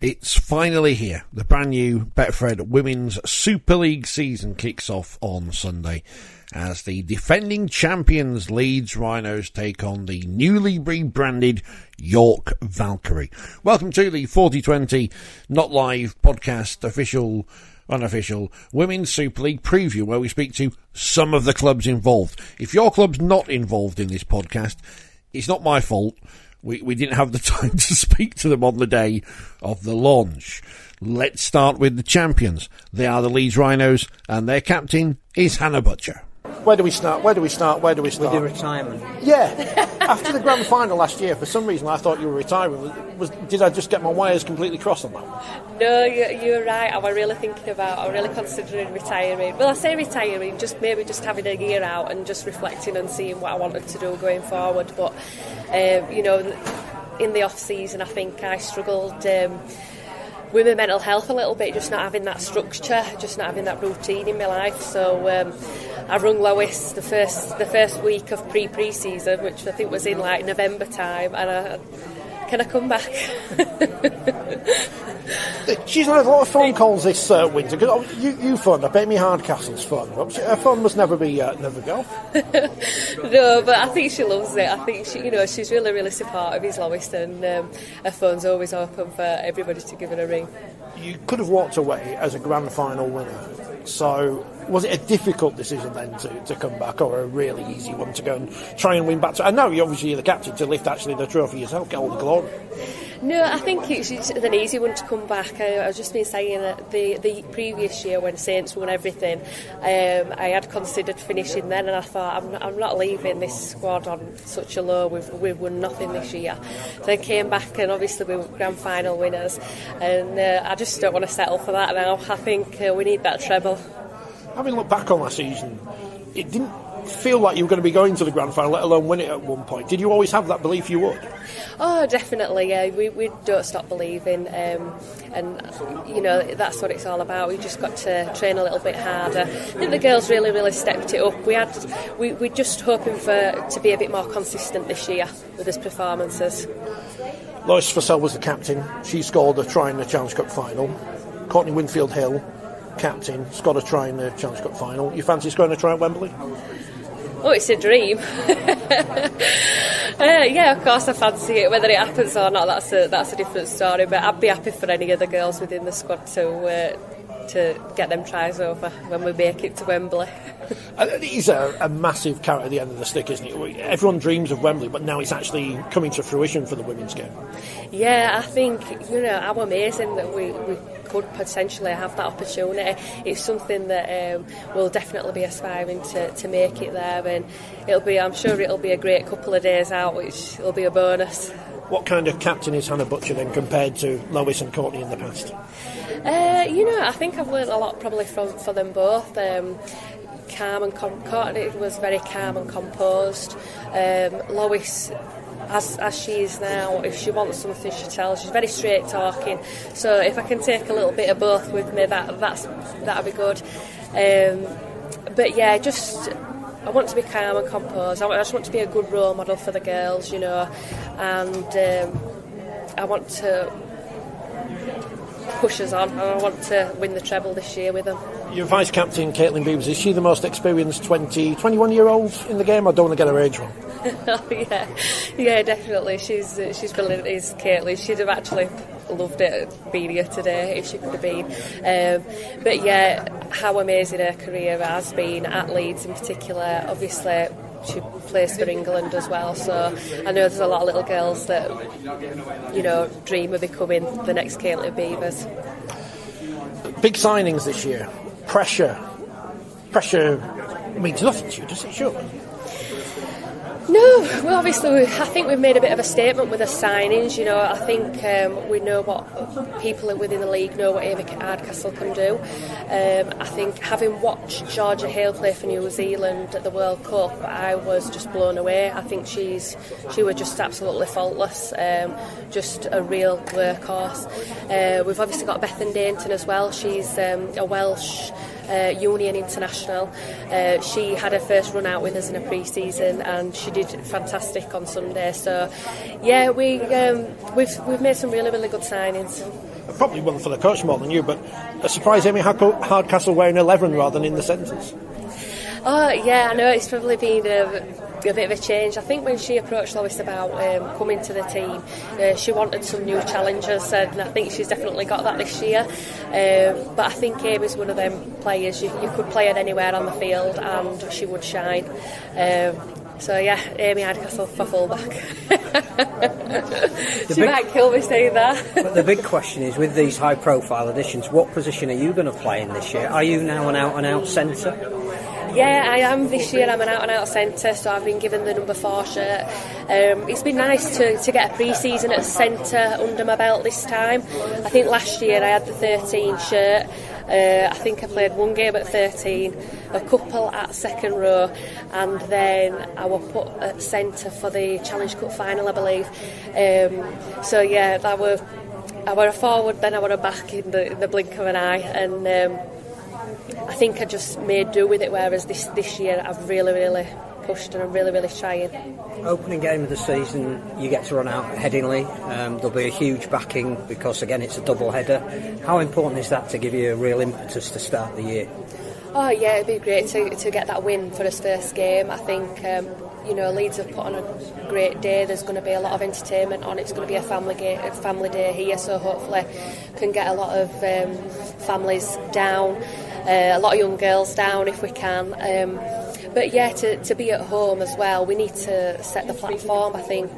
It's finally here. The brand new Betfred Women's Super League season kicks off on Sunday as the defending champions Leeds Rhinos take on the newly rebranded York Valkyrie. Welcome to the 4020 Not Live podcast, official, unofficial Women's Super League preview, where we speak to some of the clubs involved. If your club's not involved in this podcast, it's not my fault. We didn't have the time to speak to them on the day of the launch. Let's start with the champions. They are the Leeds Rhinos, and their captain is Hanna Butcher. Where do we start? With your retirement. Yeah. After the grand final last year, for some reason I thought you were retiring. Did I just get my wires completely crossed on that? No, you're right. I was really considering retiring. Well, I say retiring, just having a year out and just reflecting and seeing what I wanted to do going forward. But, in the off-season, I think I struggled with my mental health a little bit, just not having that structure, just not having that routine in my life. So I rung Louise the first week of pre-season, which I think was in like November time, and can I come back? She's had a lot of phone calls this winter. Cause you phoned. I bet me Hardcastle's phone. Her phone must never go off. No, but I think she loves it. I think she's really, really supportive. Is Lois, and her phone's always open for everybody to give her a ring. You could have walked away as a grand final winner. So was it a difficult decision then to come back, or a really easy one to go and try and win back? I know you're obviously the captain, to lift actually the trophy yourself, get all the glory. No, I think it's an easy one to come back. I've just been saying that the previous year when Saints won everything, I had considered finishing then, and I thought I'm not leaving this squad on such a low. We've won nothing this year. So I came back, and obviously we were grand final winners, and I just don't want to settle for that now. I think we need that treble. Having looked back on last season, it didn't feel like you were going to be going to the grand final, let alone win it at one point. Did you always have that belief you would? Oh, definitely, yeah. We don't stop believing, and that's what it's all about. We just got to train a little bit harder. I think the girls really, really stepped it up. We're just hoping to be a bit more consistent this year with his performances. Louise Fellingham was the captain. She scored a try in the Challenge Cup final. Courtney Winfield-Hill, captain, scored a try in the Challenge Cup final. You fancy scoring a try at Wembley? Oh, it's a dream. Yeah, of course I fancy it. Whether it happens or not, that's a different story. But I'd be happy for any of the girls within the squad to get them tries over when we make it to Wembley. It is a massive carrot at the end of the stick, isn't it? Everyone dreams of Wembley, but now it's actually coming to fruition for the women's game. Yeah, I think how amazing that we could potentially have that opportunity. It's something that we'll definitely be aspiring to make it there, and I'm sure it'll be a great couple of days out, which will be a bonus. What kind of captain is Hanna Butcher then compared to Lois and Courtney in the past? I think I've learned a lot probably from them both. Calm and Courtney was very calm and composed. Lois, as she is now, if she wants something, she tells. She's very straight talking. So if I can take a little bit of both with me, that'd be good. But yeah, I want to be calm and composed. I just want to be a good role model for the girls, and I want to push us on, and I want to win the treble this year with them. Your vice captain, Caitlin Beavers, is she the most experienced 21-year-old in the game? I don't want to get her age wrong. Yeah, definitely. She's brilliant, is Caitlin. She'd have actually loved it being here today if she could have been. But yeah, how amazing her career has been at Leeds in particular. Obviously, she plays for England as well, so I know there's a lot of little girls that dream of becoming the next Caitlin Beavers. Big signings this year. Pressure means nothing to you, does it? Surely. No, well, obviously, I think we've made a bit of a statement with the signings. I think we know what people within the league know what Amy Hardcastle can do. I think having watched Georgia Hale play for New Zealand at the World Cup, I was just blown away. I think she was just absolutely faultless, just a real workhorse. We've obviously got Bethan Dainton as well. She's a Welsh Union international. She had her first run out with us in a pre-season, and she did fantastic on Sunday. So yeah, we've made some really, really good signings. probably one for the coach more than you, but a surprise Amy Hardcastle wearing 11 rather than in the centres. Oh yeah, I know it's probably been a bit of a change. I think when she approached Lois about coming to the team, she wanted some new challengers, and I think she's definitely got that this year. But I think Amy's one of them players you could play her anywhere on the field and she would shine. So yeah, Amy Hardcastle for fullback. She might kill me saying that. But the big question is, with these high-profile additions, what position are you going to play in this year? Are you now an out-and-out centre? Yeah, I am this year. I'm an out-and-out centre, so I've been given the number 4 shirt. It's been nice to get a pre-season at centre under my belt this time. I think last year I had the 13 shirt. I think I played one game at 13, a couple at second row, and then I was put at centre for the Challenge Cup final, I believe. So yeah, I was a forward, then I was a back in the blink of an eye, and I think I just made do with it, whereas this year I've really pushed and I'm really trying. Opening game of the season, you get to run out at Headingley. There'll be a huge backing because, again, it's a double header. How important is that to give you a real impetus to start the year? Oh yeah, it'd be great to get that win for his first game. I think Leeds have put on a great day. There's going to be a lot of entertainment on. It's going to be a family day here, so hopefully can get a lot of families down, a lot of young girls down if we can. But yeah, to be at home as well, we need to set the platform. I think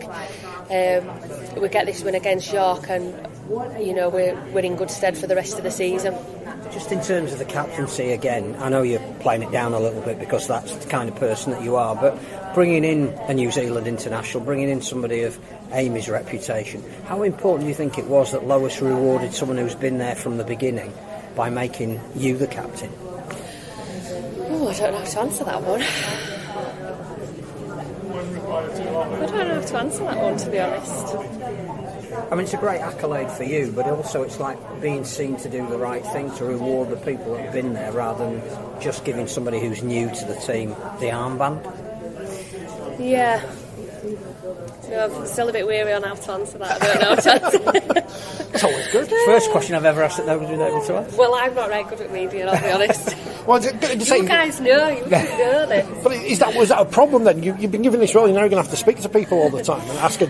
we get this win against York, and we're in good stead for the rest of the season. Just in terms of the captaincy again, I know you're playing it down a little bit because that's the kind of person that you are, but bringing in a New Zealand international, bringing in somebody of Amy's reputation, how important do you think it was that Lois rewarded someone who's been there from the beginning by making you the captain? Oh, I don't know how to answer that one. I don't know how to answer that one, to be honest. I mean, it's a great accolade for you, but also it's like being seen to do the right thing, to reward the people that have been there, rather than just giving somebody who's new to the team the armband. Yeah. I'm still a bit weary on how to answer that. I don't know how to answer it. It's always good. First question I've ever asked that nobody's been able to answer. Well, I'm not very good at media, I'll be honest. Well, you guys know, you know this. But was that a problem then? You've been given this role, you're now going to have to speak to people all the time and answer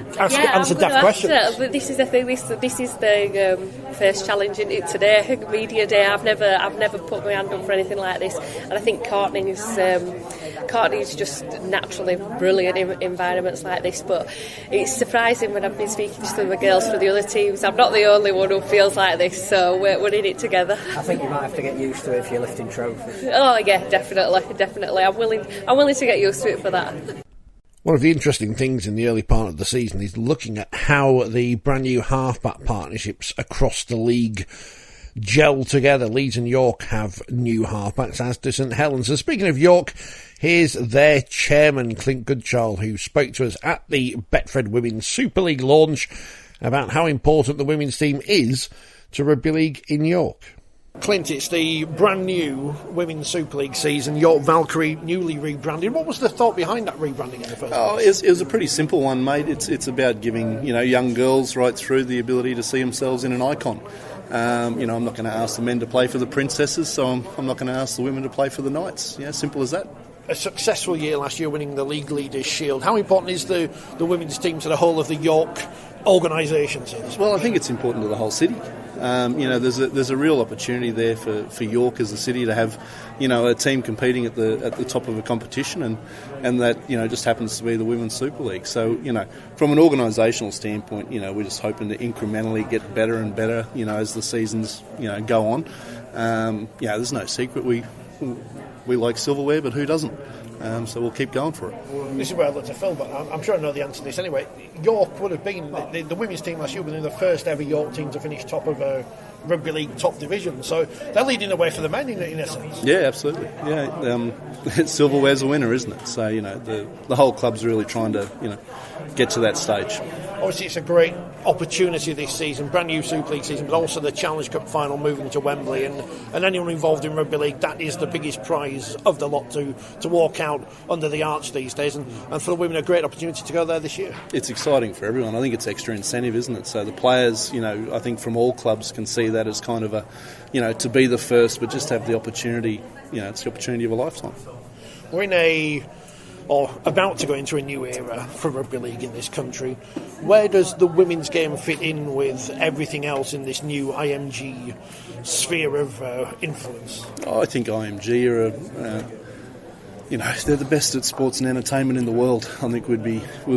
daft questions. But this is the thing. This is the first challenge in it today, media day. I've never put my hand up for anything like this, and I think Courtney's just naturally brilliant in environments like this. But it's surprising when I've been speaking to some of the girls for the other teams. I'm not the only one who feels like this, so we're in it together. I think you might have to get used to it if you're lifting trophies. Oh yeah, definitely. I'm willing to get used to it for that. One of the interesting things in the early part of the season is looking at how the brand new halfback partnerships across the league gel together. Leeds and York have new halfbacks, as do St Helens. And speaking of York, here's their chairman, Clint Goodchild, who spoke to us at the Betfred Women's Super League launch about how important the women's team is to Rugby League in York. Clint, it's the brand new Women's Super League season, York Valkyrie, newly rebranded. What was the thought behind that rebranding in the first place? It was a pretty simple one, mate. It's about giving young girls right through the ability to see themselves in an icon. I'm not going to ask the men to play for the princesses, so I'm not going to ask the women to play for the knights. Simple as that. A successful year last year, winning the League Leaders' Shield. How important is the women's team to the whole of the York organisation? Well, I think it's important to the whole city. There's a real opportunity there for York as a city to have, a team competing at the top of a competition, and that just happens to be the Women's Super League. So from an organisational standpoint, we're just hoping to incrementally get better and better, as the seasons go on. There's no secret we like silverware, but who doesn't? So we'll keep going for it. This is where I looked at Phil, but I'm sure I know the answer to this anyway. York would have been, the women's team last year would have been the first ever York team to finish top of a Rugby League top division, so they're leading the way for the men in a sense. Yeah, absolutely. Silverware's a winner, isn't it? So, the whole club's really trying to, get to that stage. obviously it's a great opportunity this season, brand new Super League season, but also the Challenge Cup final moving to Wembley, and anyone involved in rugby league, that is the biggest prize of the lot to walk out under the arch these days, and for the women a great opportunity to go there this year. It's exciting for everyone. I think it's extra incentive, isn't it? So the players, I think from all clubs can see that as kind of a, to be the first, but just have the opportunity, it's the opportunity of a lifetime. We're about to go into a new era for rugby league in this country. Where does the women's game fit in with everything else in this new IMG sphere of influence? I think IMG are, they're the best at sports and entertainment in the world. I think we'd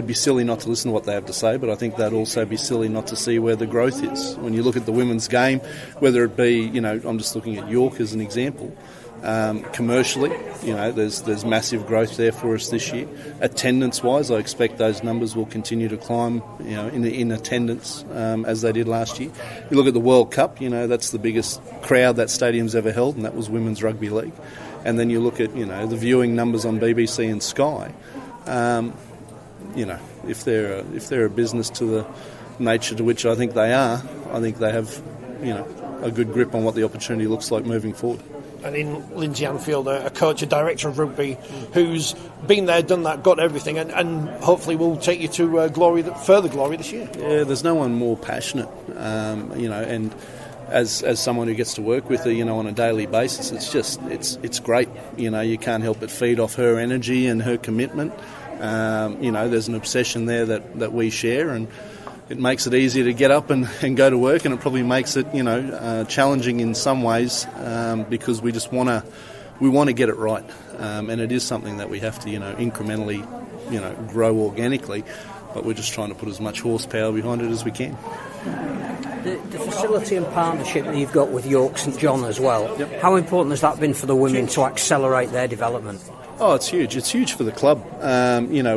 be silly not to listen to what they have to say, but I think they'd also be silly not to see where the growth is. When you look at the women's game, whether it be, I'm just looking at York as an example. Commercially, there's massive growth there for us this year. Attendance-wise, I expect those numbers will continue to climb, in attendance as they did last year. You look at the World Cup, that's the biggest crowd that stadium's ever held, and that was Women's Rugby League. And then you look at, the viewing numbers on BBC and Sky. If they're a business to the nature to which I think they are, I think they have, a good grip on what the opportunity looks like moving forward. And in Lindsay Anfield, a coach, a director of rugby, who's been there, done that, got everything, and hopefully will take you to further glory this year. Yeah, there's no one more passionate, and as someone who gets to work with her, on a daily basis, it's great. You can't help but feed off her energy and her commitment. There's an obsession there that we share, and it makes it easier to get up and go to work, and it probably makes it challenging in some ways because we want to get it right, and it is something that we have to incrementally grow organically, but we're just trying to put as much horsepower behind it as we can. The facility and partnership that you've got with York St John as well, yep. How important has that been for the women to accelerate their development? Oh, it's huge. It's huge for the club. When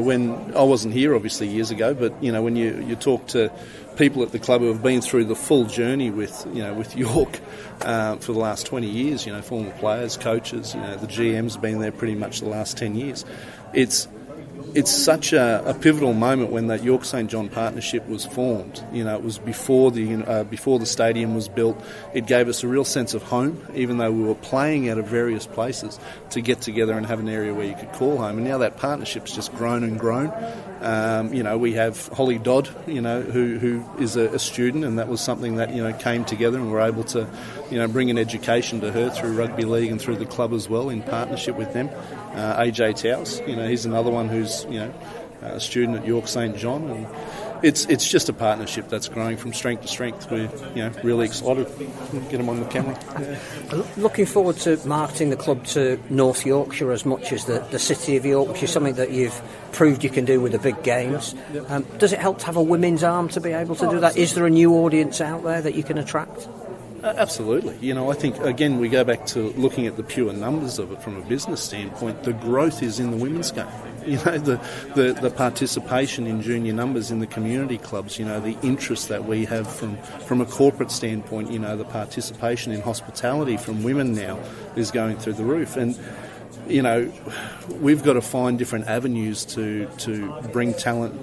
I wasn't here, obviously, years ago, but, when you talk to people at the club who have been through the full journey with York for the last 20 years, former players, coaches, the GM's been there pretty much the last 10 years. It's such a pivotal moment when that York St John partnership was formed. It was before the stadium was built. It gave us a real sense of home, even though we were playing out of various places, to get together and have an area where you could call home. And now that partnership's just grown and grown. We have Holly Dodd, who is a student, and that was something that came together, and we're able to bring an education to her through rugby league and through the club as well in partnership with them. AJ Towse, he's another one who's a student at York St John, and it's just a partnership that's growing from strength to strength. We're really excited to get them on the camera. Yeah. Looking forward to marketing the club to North Yorkshire as much as the city of York, which is something that you've proved you can do with the big games. Does it help to have a women's arm to be able to do that? Is there a new audience out there that you can attract? Absolutely. I think, again, we go back to looking at the pure numbers of it from a business standpoint. The growth is in the women's game. The participation in junior numbers in the community clubs, the interest that we have from a corporate standpoint, the participation in hospitality from women now is going through the roof. And, we've got to find different avenues to bring talent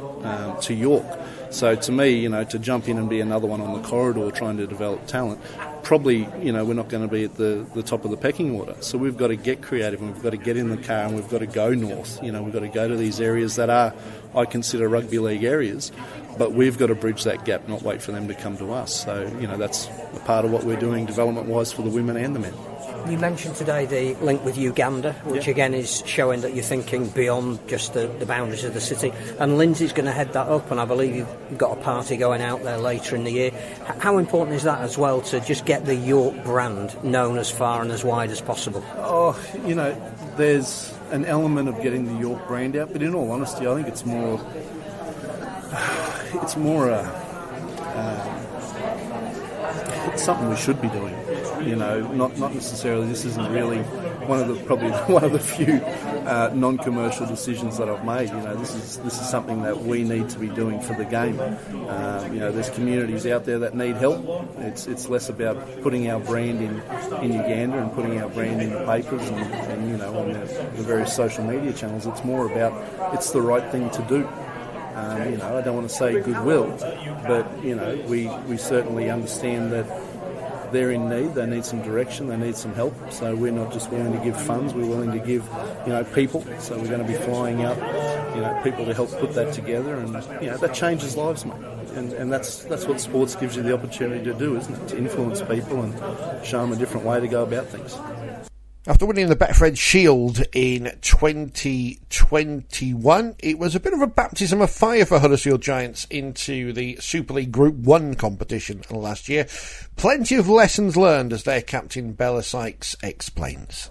to York. So to me, to jump in and be another one on the corridor trying to develop talent, probably, we're not going to be at the top of the pecking order. So we've got to get creative, and we've got to get in the car, and we've got to go north. We've got to go to these areas that are, I consider, rugby league areas, but we've got to bridge that gap, not wait for them to come to us. So, that's a part of what we're doing development-wise for the women and the men. You mentioned today the link with Uganda, which again is showing that you're thinking beyond just the boundaries of the city. And Lindsay's going to head that up, and I believe you've got a party going out there later in the year. How important is that as well, to just get the York brand known as far and as wide as possible? Oh, there's an element of getting the York brand out, but in all honesty, I think it's more it's something we should be doing. Not necessarily. This isn't really one of the few non-commercial decisions that I've made. This is something that we need to be doing for the game. There's communities out there that need help. It's less about putting our brand in Uganda and putting our brand in the papers and on the various social media channels. It's more about it's the right thing to do. I don't want to say goodwill, but we certainly understand that they're in need. They need some direction. They need some help. So we're not just willing to give funds. We're willing to give, people. So we're going to be flying out, people to help put that together, and that changes lives, mate. And that's what sports gives you the opportunity to do, isn't it? To influence people and show them a different way to go about things. After winning the Betfred Shield in 2021, it was a bit of a baptism of fire for Huddersfield Giants into the Super League Group 1 competition last year. Plenty of lessons learned, as their captain Bella Sykes explains.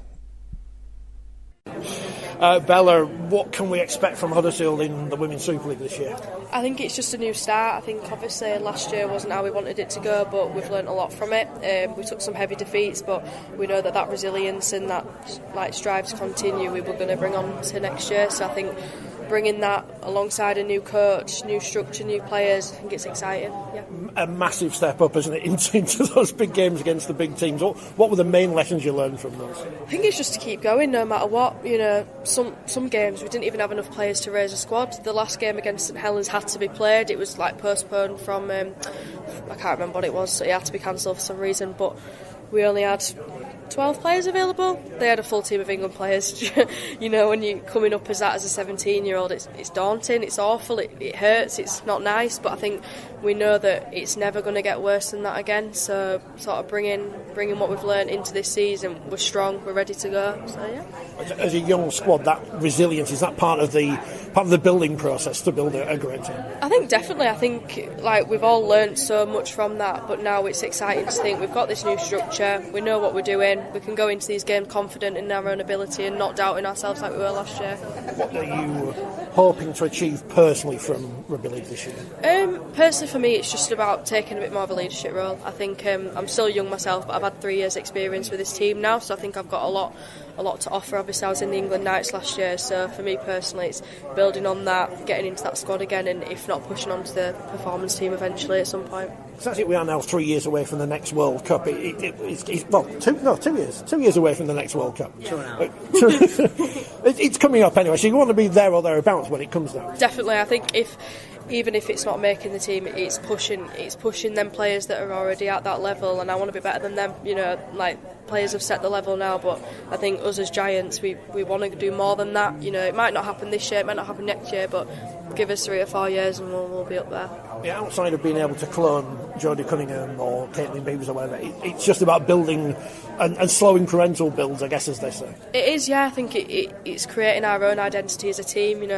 Bella, what can we expect from Huddersfield in the Women's Super League this year? I think it's just a new start. I think obviously last year wasn't how we wanted it to go, but we've learnt a lot from it. We took some heavy defeats, but we know that resilience and that strive to continue we were going to bring on to next year. So I think bringing that alongside a new coach, new structure, new players, I think it's exciting. Yeah. A massive step up, isn't it, into those big games against the big teams. What were the main lessons you learned from those? I think it's just to keep going no matter what. Some games we didn't even have enough players to raise a squad. The last game against St Helens had to be played. It was postponed from I can't remember what it was, so it had to be cancelled for some reason, but we only had 12 players available. They had a full team of England players. When you're coming up as a 17-year-old, it's daunting, it's awful, it hurts, it's not nice, but I think we know that it's never going to get worse than that again. So sort of bringing what we've learned into this season, we're strong, we're ready to go. So yeah. As a young squad, that resilience, is that part of the building process to build a great team? I think definitely. I think we've all learnt so much from that, but now it's exciting to think we've got this new structure, we know what we're doing, we can go into these games confident in our own ability and not doubting ourselves like we were last year. What are you hoping to achieve personally from Rugby League this year? Personally for me, it's just about taking a bit more of a leadership role. I think I'm still young myself, but I've had 3 years experience with this team now, so I think I've got a lot to offer. Obviously I was in the England Knights last year, so for me personally it's building on that, getting into that squad again, and if not, pushing on to the performance team eventually at some point. So that's it, we are now 3 years away from the next World Cup. 2 years. 2 years away from the next World Cup. 2.5. It's coming up anyway, so you want to be there or thereabouts when it comes down. Definitely. I think even if it's not making the team, it's pushing them players that are already at that level, and I want to be better than them. Players have set the level now, but I think us as Giants, we want to do more than that. It might not happen this year, it might not happen next year, but give us 3 or 4 years and we'll be up there. Yeah, outside of being able to clone Jodie Cunningham or Caitlin Beavers or whatever, it's just about building and slow incremental builds, I guess, as they say. It is, yeah. I think it's creating our own identity as a team.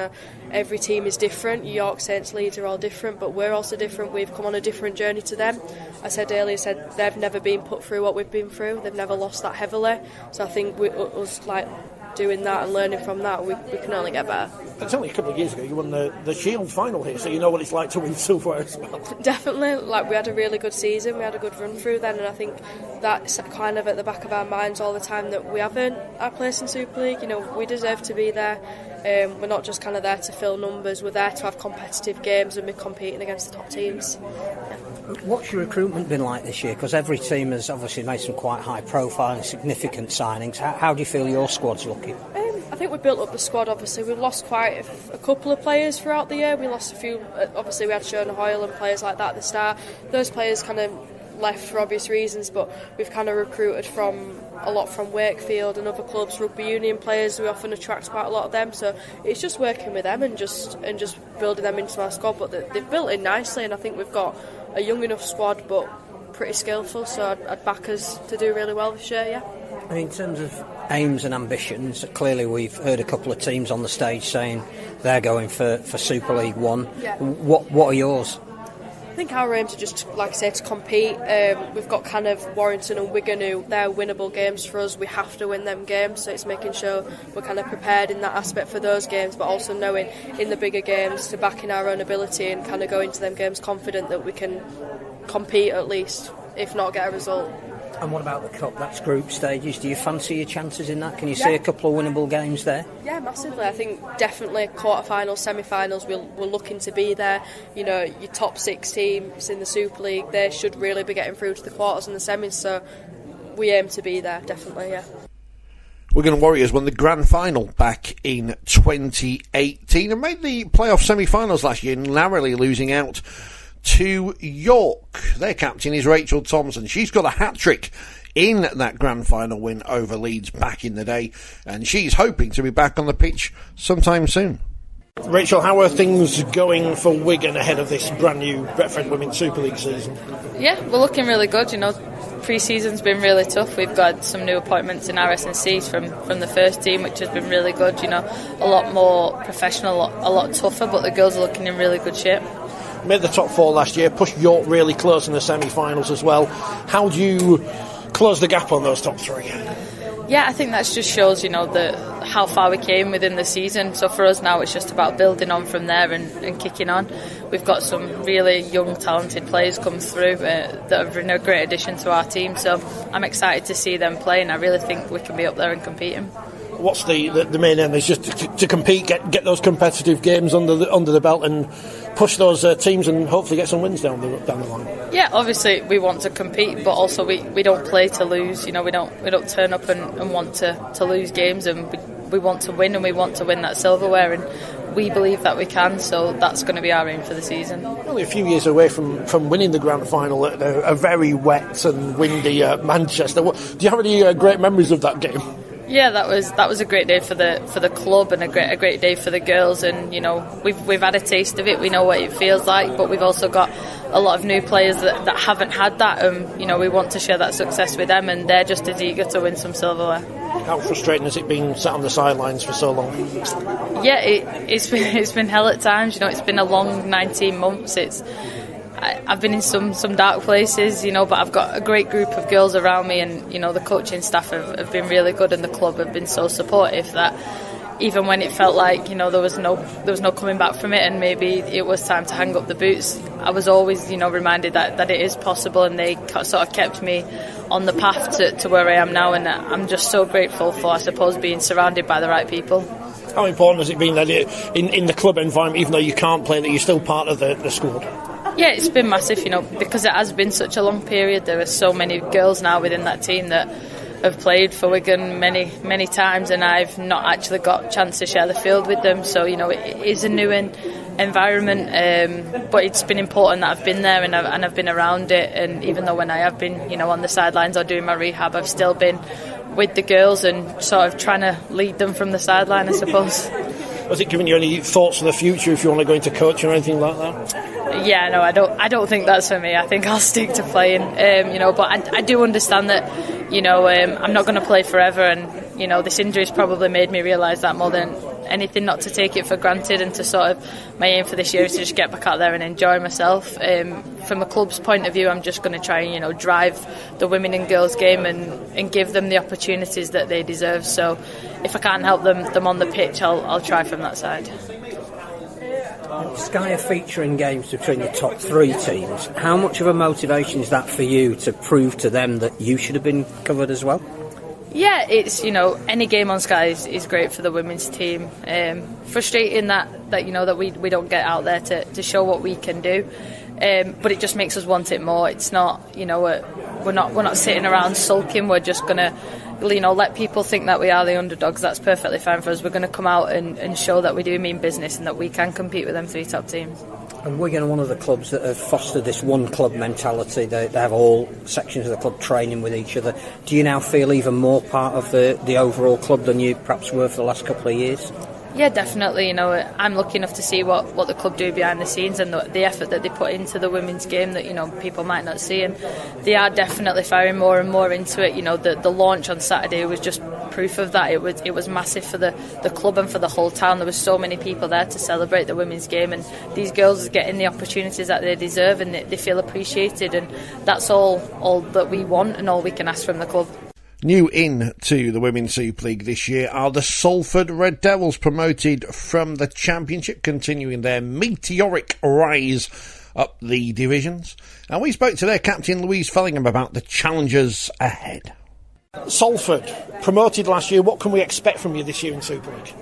Every team is different. York, Saints, Leeds are all different, but we're also different. We've come on a different journey to them. I said earlier, they've never been put through what we've been through. They've never lost that heavily. So I think us doing that and learning from that, we can only get better. It's only a couple of years ago you won the Shield final here, so you know what it's like to win silverware as well. Definitely. We had a really good season, we had a good run through then, and I think that's kind of at the back of our minds all the time, that we have earned our place in Super League. We deserve to be there. We're not just kind of there to fill numbers, we're there to have competitive games and be competing against the top teams. Yeah. What's your recruitment been like this year? Because every team has obviously made some quite high profile and significant signings. How do you feel your squad's looking? I think we built up the squad. Obviously we've lost quite a couple of players throughout the year. We lost a few, obviously we had Shona Hoyle and players like that at the start. Those players kind of left for obvious reasons, but we've kind of recruited a lot from Wakefield and other clubs, rugby union players. We often attract quite a lot of them, so it's just working with them and just building them into our squad. But they've built in nicely, and I think we've got a young enough squad but pretty skillful, so I'd back us to do really well this year. Yeah. And in terms of aims and ambitions, clearly we've heard a couple of teams on the stage saying they're going for Super League 1. Yeah. What are yours? I think our aims are just, like I say, to compete. We've got kind of Warrington and Wigan, who they're winnable games for us. We have to win them games, so it's making sure we're kind of prepared in that aspect for those games, but also knowing in the bigger games to back in our own ability and kind of go into them games confident that we can compete at least, if not get a result. And what about the Cup? That's group stages. Do you fancy your chances in that? Can you see a couple of winnable games there? Yeah, massively. I think definitely quarter-finals, semi-finals, we're looking to be there. Your top 6 teams in the Super League, they should really be getting through to the quarters and the semis, so we aim to be there, definitely, yeah. Wigan Warriors won the grand final back in 2018 and made the playoff semi-finals last year, narrowly losing out to York. Their captain is Rachel Thompson. She's got a hat-trick in that grand final win over Leeds back in the day, and she's hoping to be back on the pitch sometime soon. Rachel, how are things going for Wigan ahead of this brand new Betfred Women's Super League season? Yeah, we're looking really good. Pre-season's been really tough. We've got some new appointments in RS&Cs from the first team, which has been really good. A lot more professional, a lot tougher, but the girls are looking in really good shape. Made the top four last year, pushed York really close in the semi-finals as well. How do you close the gap on those top three? Yeah, I think that just shows, how far we came within the season. So for us now, it's just about building on from there and kicking on. We've got some really young, talented players come through that have been a great addition to our team. So I'm excited to see them play, and I really think we can be up there and competing. What's the main aim? Is just to compete, get those competitive games under the belt, and push those teams and hopefully get some wins down the line. Yeah, obviously we want to compete, but also we don't play to lose. We don't turn up and want to lose games, and we want to win, and we want to win that silverware, and we believe that we can. So that's going to be our aim for the season. Only a few years away from winning the grand final at a very wet and windy Manchester. Do you have any great memories of that game? Yeah, that was a great day for the club, and a great day for the girls. And we've had a taste of it. We know what it feels like, but we've also got a lot of new players that haven't had that. And we want to share that success with them, and they're just as eager to win some silverware. How frustrating has it been sat on the sidelines for so long? Yeah, it's been hell at times. It's been a long 19 months. I've been in some dark places, but I've got a great group of girls around me, and the coaching staff have been really good, and the club have been so supportive that even when it felt like there was no coming back from it, and maybe it was time to hang up the boots, I was always reminded that it is possible, and they sort of kept me on the path to where I am now, and I'm just so grateful for, I suppose, being surrounded by the right people. How important has it been that in the club environment, even though you can't play, that you're still part of the squad? Yeah, it's been massive, because it has been such a long period. There are so many girls now within that team that have played for Wigan many, many times, and I've not actually got a chance to share the field with them. So, it is a new environment, but it's been important that I've been there and I've been around it. And even though when I have been, on the sidelines or doing my rehab, I've still been with the girls and sort of trying to lead them from the sideline, I suppose. Has it given you any thoughts for the future if you want to go into coaching or anything like that? Yeah, no, I don't think that's for me. I think I'll stick to playing, but I do understand that, I'm not going to play forever, and, this injury's probably made me realise that more than anything, not to take it for granted, and to sort of, my aim for this year is to just get back out there and enjoy myself. From a club's point of view, I'm just going to try and, drive the women and girls game and give them the opportunities that they deserve. So if I can't help them on the pitch, I'll try from that side. Sky are featuring games between the top three teams. How much of a motivation is that for you to prove to them that you should have been covered as well? Yeah, it's, any game on Sky is great for the women's team. Frustrating that we don't get out there to show what we can do. But it just makes us want it more. It's not, we're not sitting around sulking. We're just going to, let people think that we are the underdogs. That's perfectly fine for us. We're going to come out and show that we do mean business and that we can compete with them three top teams. And Wigan are one of the clubs that have fostered this one club mentality. They have all sections of the club training with each other. Do you now feel even more part of the overall club than you perhaps were for the last couple of years? Yeah, definitely. I'm lucky enough to see what the club do behind the scenes, and the effort that they put into the women's game that people might not see, and they are definitely firing more and more into it. The launch on Saturday was just proof of that. It was massive for the club and for the whole town. There was so many people there to celebrate the women's game, and these girls are getting the opportunities that they deserve, and they feel appreciated, and that's all that we want and all we can ask from the club. New in to the Women's Super League this year are the Salford Red Devils, promoted from the Championship, continuing their meteoric rise up the divisions. And we spoke to their captain, Louise Fellingham, about the challenges ahead. Salford, promoted last year. What can we expect from you this year in Super League?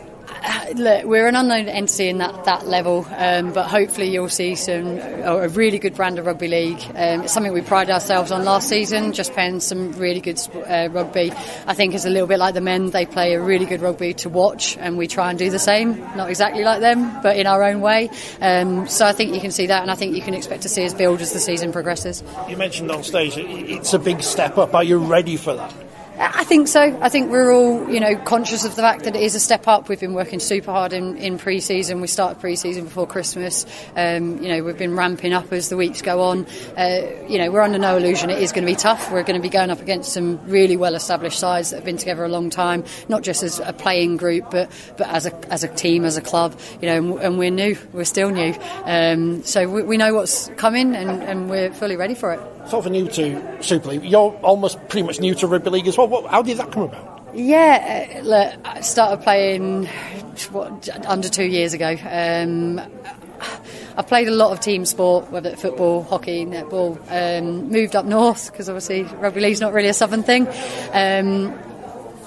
Look, we're an unknown entity in that level, but hopefully you'll see a really good brand of rugby league. It's something we pride ourselves on last season, just playing some really good rugby. I think it's a little bit like the men. They play a really good rugby to watch, and we try and do the same. Not exactly like them, but in our own way. So I think you can see that, and I think you can expect to see us build as the season progresses. You mentioned on stage it's a big step up. Are you ready for that? I think so. I think we're all, conscious of the fact that it is a step up. We've been working super hard in pre-season. We started pre-season before Christmas. We've been ramping up as the weeks go on. We're under no illusion it is going to be tough. We're going to be going up against some really well-established sides that have been together a long time, not just as a playing group, but as a team, as a club. And we're new. We're still new. So we know what's coming, and we're fully ready for it. Sort of new to Super League. You're almost pretty much new to rugby league as well. How did that come about? Yeah, look, I started playing under 2 years ago. I played a lot of team sport, whether it's football, hockey, netball. Moved up north because obviously rugby league's not really a southern thing. And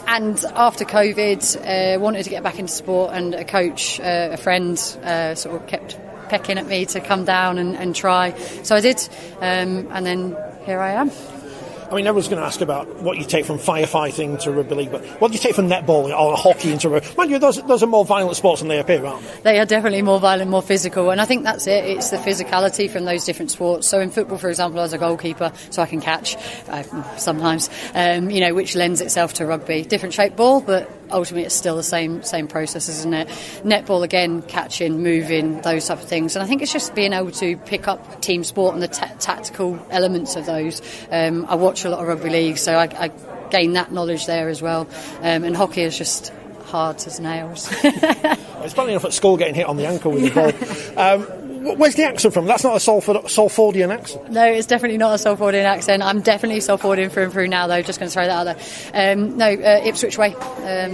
after COVID, wanted to get back into sport, and a coach, a friend, sort of kept pecking at me to come down and try. So I did, and then here I am. I mean, everyone's going to ask about what you take from firefighting to rugby league, but what do you take from netball or hockey into rugby? Mind you, those are more violent sports than they appear, aren't they? They are definitely more violent, more physical, and I think that's it. It's the physicality from those different sports. So in football, for example, I was a goalkeeper, so I can catch sometimes, which lends itself to rugby. Different shaped ball, but ultimately it's still the same process, isn't it? Netball, again, catching, moving, those type of things. And I think it's just being able to pick up team sport and the tactical elements of those. I watch a lot of rugby league, so I gain that knowledge there as well. And hockey is just hard as nails. It's funny enough at school getting hit on the ankle with the ball. Where's the accent from? That's not a Salfordian accent. No, it's definitely not a Salfordian accent. I'm definitely Salfordian through and through now, though. Just going to throw that out there. Ipswich way,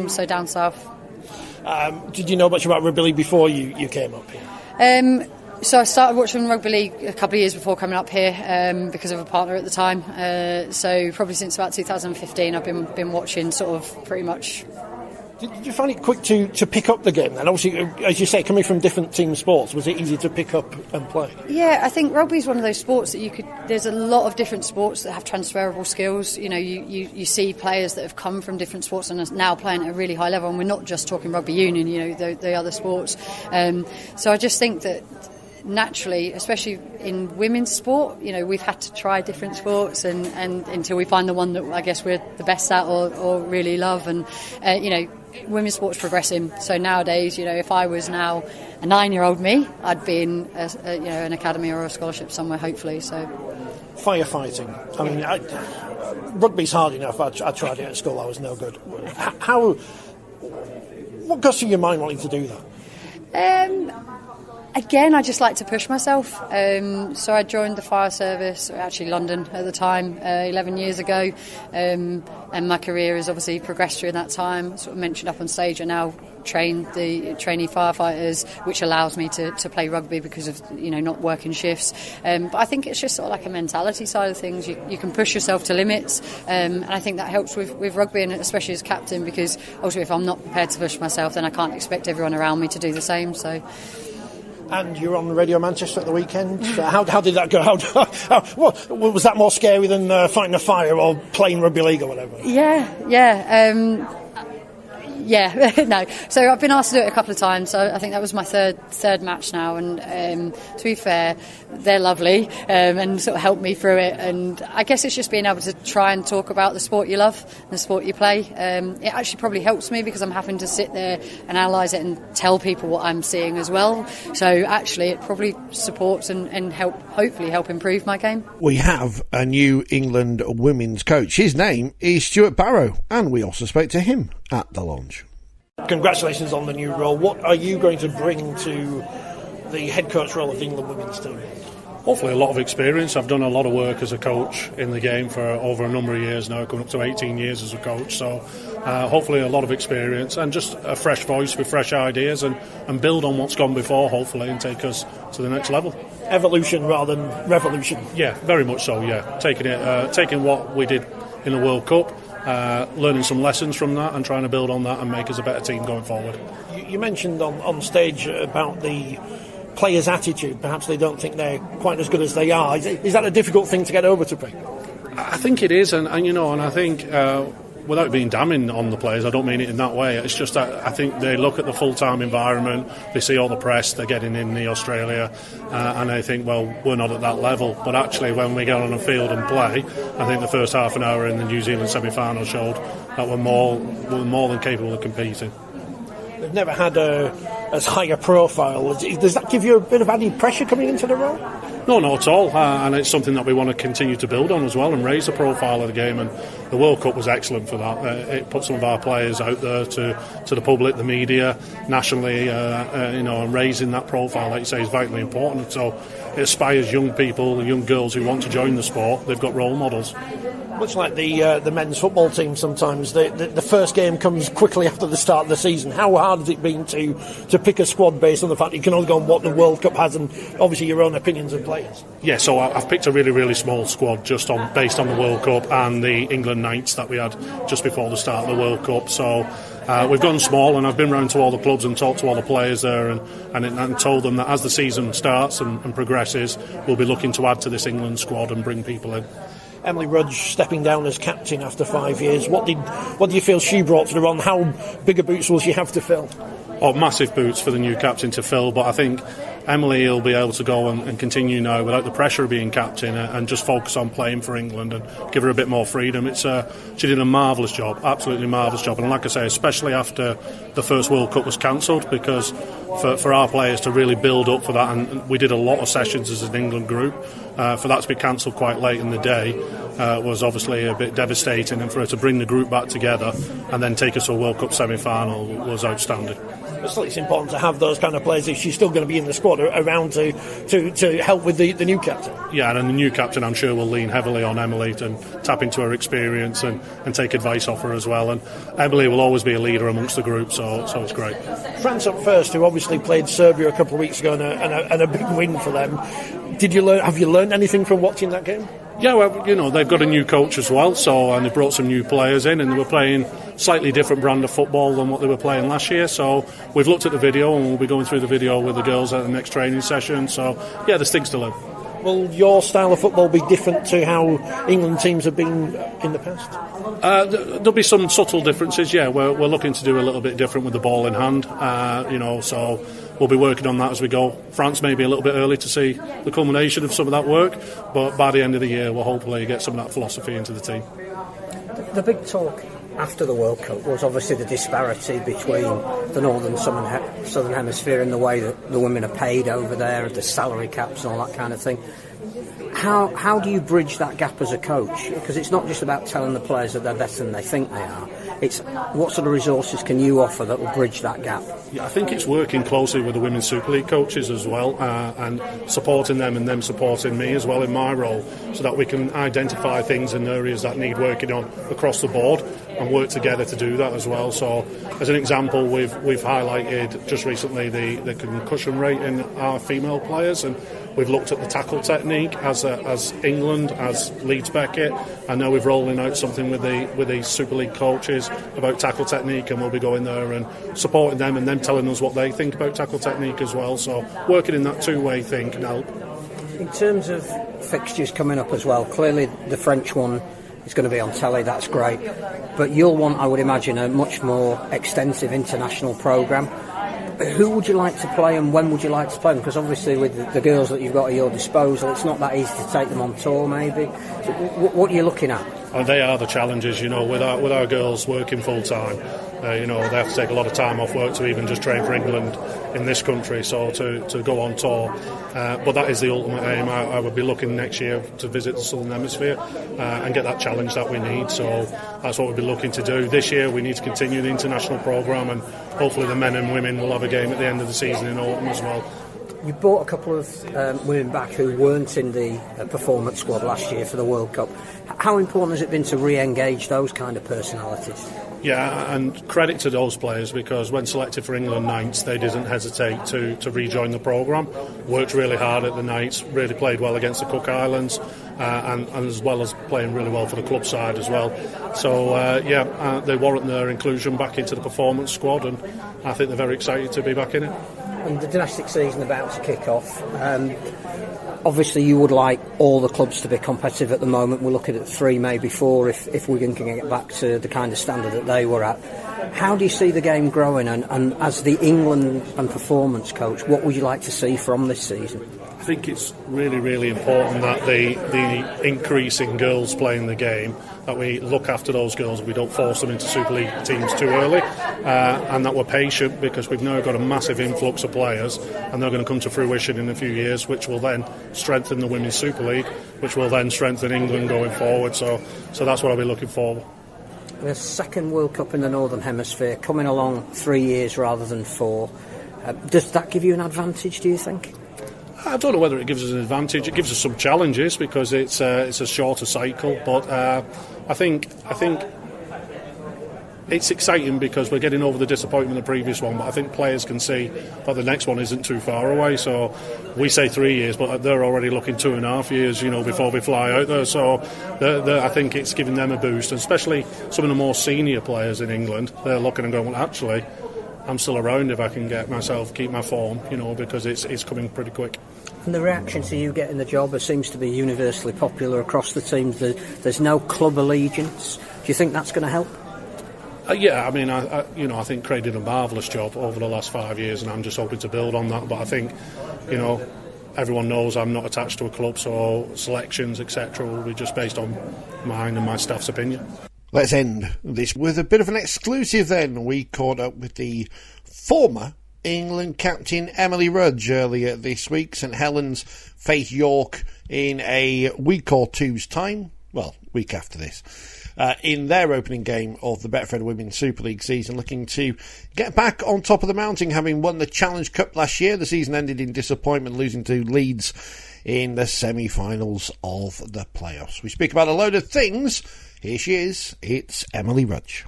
so down south. Did you know much about rugby league before you came up here? So I started watching rugby league a couple of years before coming up here because of a partner at the time. So probably since about 2015 I've been watching sort of pretty much. Did you find it quick to pick up the game then? Obviously, as you say, coming from different team sports, was it easy to pick up and play? Yeah, I think rugby is one of those sports that there's a lot of different sports that have transferable skills. You see players that have come from different sports and are now playing at a really high level, and we're not just talking rugby union, the other sports. So I just think that naturally, especially in women's sport, we've had to try different sports and until we find the one that I guess we're the best at or really love. And women's sport's progressing. So nowadays, if I was now a 9-year-old me, I'd be in an academy or a scholarship somewhere, hopefully. So firefighting. I mean, rugby's hard enough. I tried it at school. I was no good. What goes through your mind wanting to do that? Again, I just like to push myself. So I joined the fire service, actually London at the time, 11 years ago. And my career has obviously progressed during that time. Sort of mentioned up on stage, I now train the trainee firefighters, which allows me to play rugby because of not working shifts. But I think it's just sort of like a mentality side of things. You can push yourself to limits, and I think that helps with rugby, and especially as captain, because ultimately if I'm not prepared to push myself, then I can't expect everyone around me to do the same. So. And you're on Radio Manchester at the weekend. How did that go? Was that more scary than fighting a fire or playing rugby league or whatever? Yeah. No. So I've been asked to do it a couple of times. So I think that was my third match now. And to be fair, they're lovely and sort of helped me through it. And I guess it's just being able to try and talk about the sport you love and the sport you play. It actually probably helps me because I'm having to sit there and analyse it and tell people what I'm seeing as well. So actually it probably supports and hopefully help improve my game. We have a new England women's coach. His name is Stuart Barrow, and we also spoke to him at the launch. Congratulations on the new role. What are you going to bring to the head coach role of the England women's team? Hopefully a lot of experience. I've done a lot of work as a coach in the game for over a number of years now, coming up to 18 years as a coach. So hopefully a lot of experience and just a fresh voice with fresh ideas and build on what's gone before, hopefully, and take us to the next level. Evolution rather than revolution. Yeah, very much so, yeah. Taking what we did in the World Cup, learning some lessons from that and trying to build on that and make us a better team going forward. You mentioned on stage about the players' attitude. Perhaps they don't think they're quite as good as they are. Is that a difficult thing to get over to people? I think it is, and I think without being damning on the players, I don't mean it in that way. It's just that I think they look at the full-time environment, they see all the press they're getting in the Australia, and they think, well, we're not at that level. But actually, when we get on the field and play, I think the first half an hour in the New Zealand semi-final showed that we're more than capable of competing. They've never had as high a profile. Does that give you a bit of added pressure coming into the role? No, not at all, and it's something that we want to continue to build on as well and raise the profile of the game, and the World Cup was excellent for that. It put some of our players out there to the public, the media, nationally, and raising that profile, like you say, is vitally important. So it inspires young people, young girls who want to join the sport. They've got role models. Much like the men's football team, sometimes the first game comes quickly after the start of the season. How hard has it been to pick a squad based on the fact that you can only go on what the World Cup has and obviously your own opinions of players? Yeah, so I've picked a really, really small squad just based on the World Cup and the England nights that we had just before the start of the World Cup. So we've gone small, and I've been round to all the clubs and talked to all the players there and told them that as the season starts and progresses, we'll be looking to add to this England squad and bring people in. Emily Rudge stepping down as captain after 5 years. What do you feel she brought to the run? How big a boots will she have to fill? Oh, massive boots for the new captain to fill, but I think Emily will be able to go and continue now without the pressure of being captain and just focus on playing for England and give her a bit more freedom. She did a marvellous job, absolutely marvellous job, and like I say, especially after the first World Cup was cancelled, because for our players to really build up for that, and we did a lot of sessions as an England group, for that to be cancelled quite late in the day was obviously a bit devastating, and for her to bring the group back together and then take us to a World Cup semi-final was outstanding. It's important to have those kind of players if she's still going to be in the squad around to help with the new captain. Yeah, and the new captain I'm sure will lean heavily on Emily and tap into her experience and take advice off her as well, and Emily will always be a leader amongst the group, so it's great. France up first, who obviously played Serbia a couple of weeks ago and a big win for them. Have you learned anything from watching that game? Yeah, well, they've got a new coach as well, and they brought some new players in, and they were playing slightly different brand of football than what they were playing last year. So we've looked at the video, and we'll be going through the video with the girls at the next training session. So yeah, there's things to learn. Will your style of football be different to how England teams have been in the past? There'll be some subtle differences. Yeah, we're looking to do a little bit different with the ball in hand. So we'll be working on that as we go. France may be a little bit early to see the culmination of some of that work, but by the end of the year we'll hopefully get some of that philosophy into the team. The big talk after the World Cup was obviously the disparity between the northern southern hemisphere and the way that the women are paid over there, the salary caps and all that kind of thing. How do you bridge that gap as a coach? Because it's not just about telling the players that they're better than they think they are. It's what sort of resources can you offer that will bridge that gap? Yeah, I think it's working closely with the Women's Super League coaches as well, and supporting them and them supporting me as well in my role, so that we can identify things in areas that need working on across the board and work together to do that as well. So as an example, we've highlighted just recently the concussion rate in our female players, and we've looked at the tackle technique as England, as Leeds Beckett, and now we're rolling out something with the Super League coaches about tackle technique, and we'll be going there and supporting them and them telling us what they think about tackle technique as well. So working in that two-way thing can help. In terms of fixtures coming up as well, clearly the French one is going to be on telly, that's great, but you'll want, I would imagine, a much more extensive international programme. Who would you like to play and when would you like to play them? Because obviously with the girls that you've got at your disposal, it's not that easy to take them on tour maybe. So what are you looking at? They are the challenges, with our girls working full time. They have to take a lot of time off work to even just train for England in this country, so to go on tour. But that is the ultimate aim. I would be looking next year to visit the Southern Hemisphere and get that challenge that we need. So that's what we'll be looking to do. This year we need to continue the international programme, and hopefully the men and women will have a game at the end of the season in autumn as well. You brought a couple of women back who weren't in the performance squad last year for the World Cup. How important has it been to re-engage those kind of personalities? Yeah, and credit to those players, because when selected for England nights, they didn't hesitate to rejoin the programme. Worked really hard at the nights, really played well against the Cook Islands, and as well as playing really well for the club side as well. So they warrant their inclusion back into the performance squad, and I think they're very excited to be back in it. And the domestic season about to kick off. Obviously, you would like all the clubs to be competitive at the moment. We're looking at 3, maybe 4, if Wigan can get back to the kind of standard that they were at. How do you see the game growing? And as the England and performance coach, what would you like to see from this season? I think it's really, really important that the increase in girls playing the game, that we look after those girls and we don't force them into Super League teams too early, and that we're patient, because we've now got a massive influx of players and they're going to come to fruition in a few years, which will then strengthen the Women's Super League, which will then strengthen England going forward. So that's what I'll be looking for. The second World Cup in the Northern Hemisphere, coming along 3 years rather than 4. Does that give you an advantage, do you think? I don't know whether it gives us an advantage. It gives us some challenges because it's a shorter cycle. But I think it's exciting because we're getting over the disappointment of the previous one. But I think players can see that the next one isn't too far away. So we say 3 years, but they're already looking 2.5 years, before we fly out there. So I think it's giving them a boost, and especially some of the more senior players in England. They're looking and going, well, actually, I'm still around if I can keep my form, because it's coming pretty quick. And the reaction to you getting the job seems to be universally popular across the teams. There's no club allegiance. Do you think that's going to help? I think Craig did a marvellous job over the last 5 years, and I'm just hoping to build on that. But I think, everyone knows I'm not attached to a club, so selections, etc., will be just based on mine and my staff's opinion. Let's end this with a bit of an exclusive then. We caught up with the former England captain Emily Rudge earlier this week. St Helens face York in a week or two's time. Well, week after this. In their opening game of the Betfred Women's Super League season, looking to get back on top of the mountain, having won the Challenge Cup last year. The season ended in disappointment, losing to Leeds in the semi-finals of the playoffs. We speak about a load of things. Here she is. It's Emily Rudge.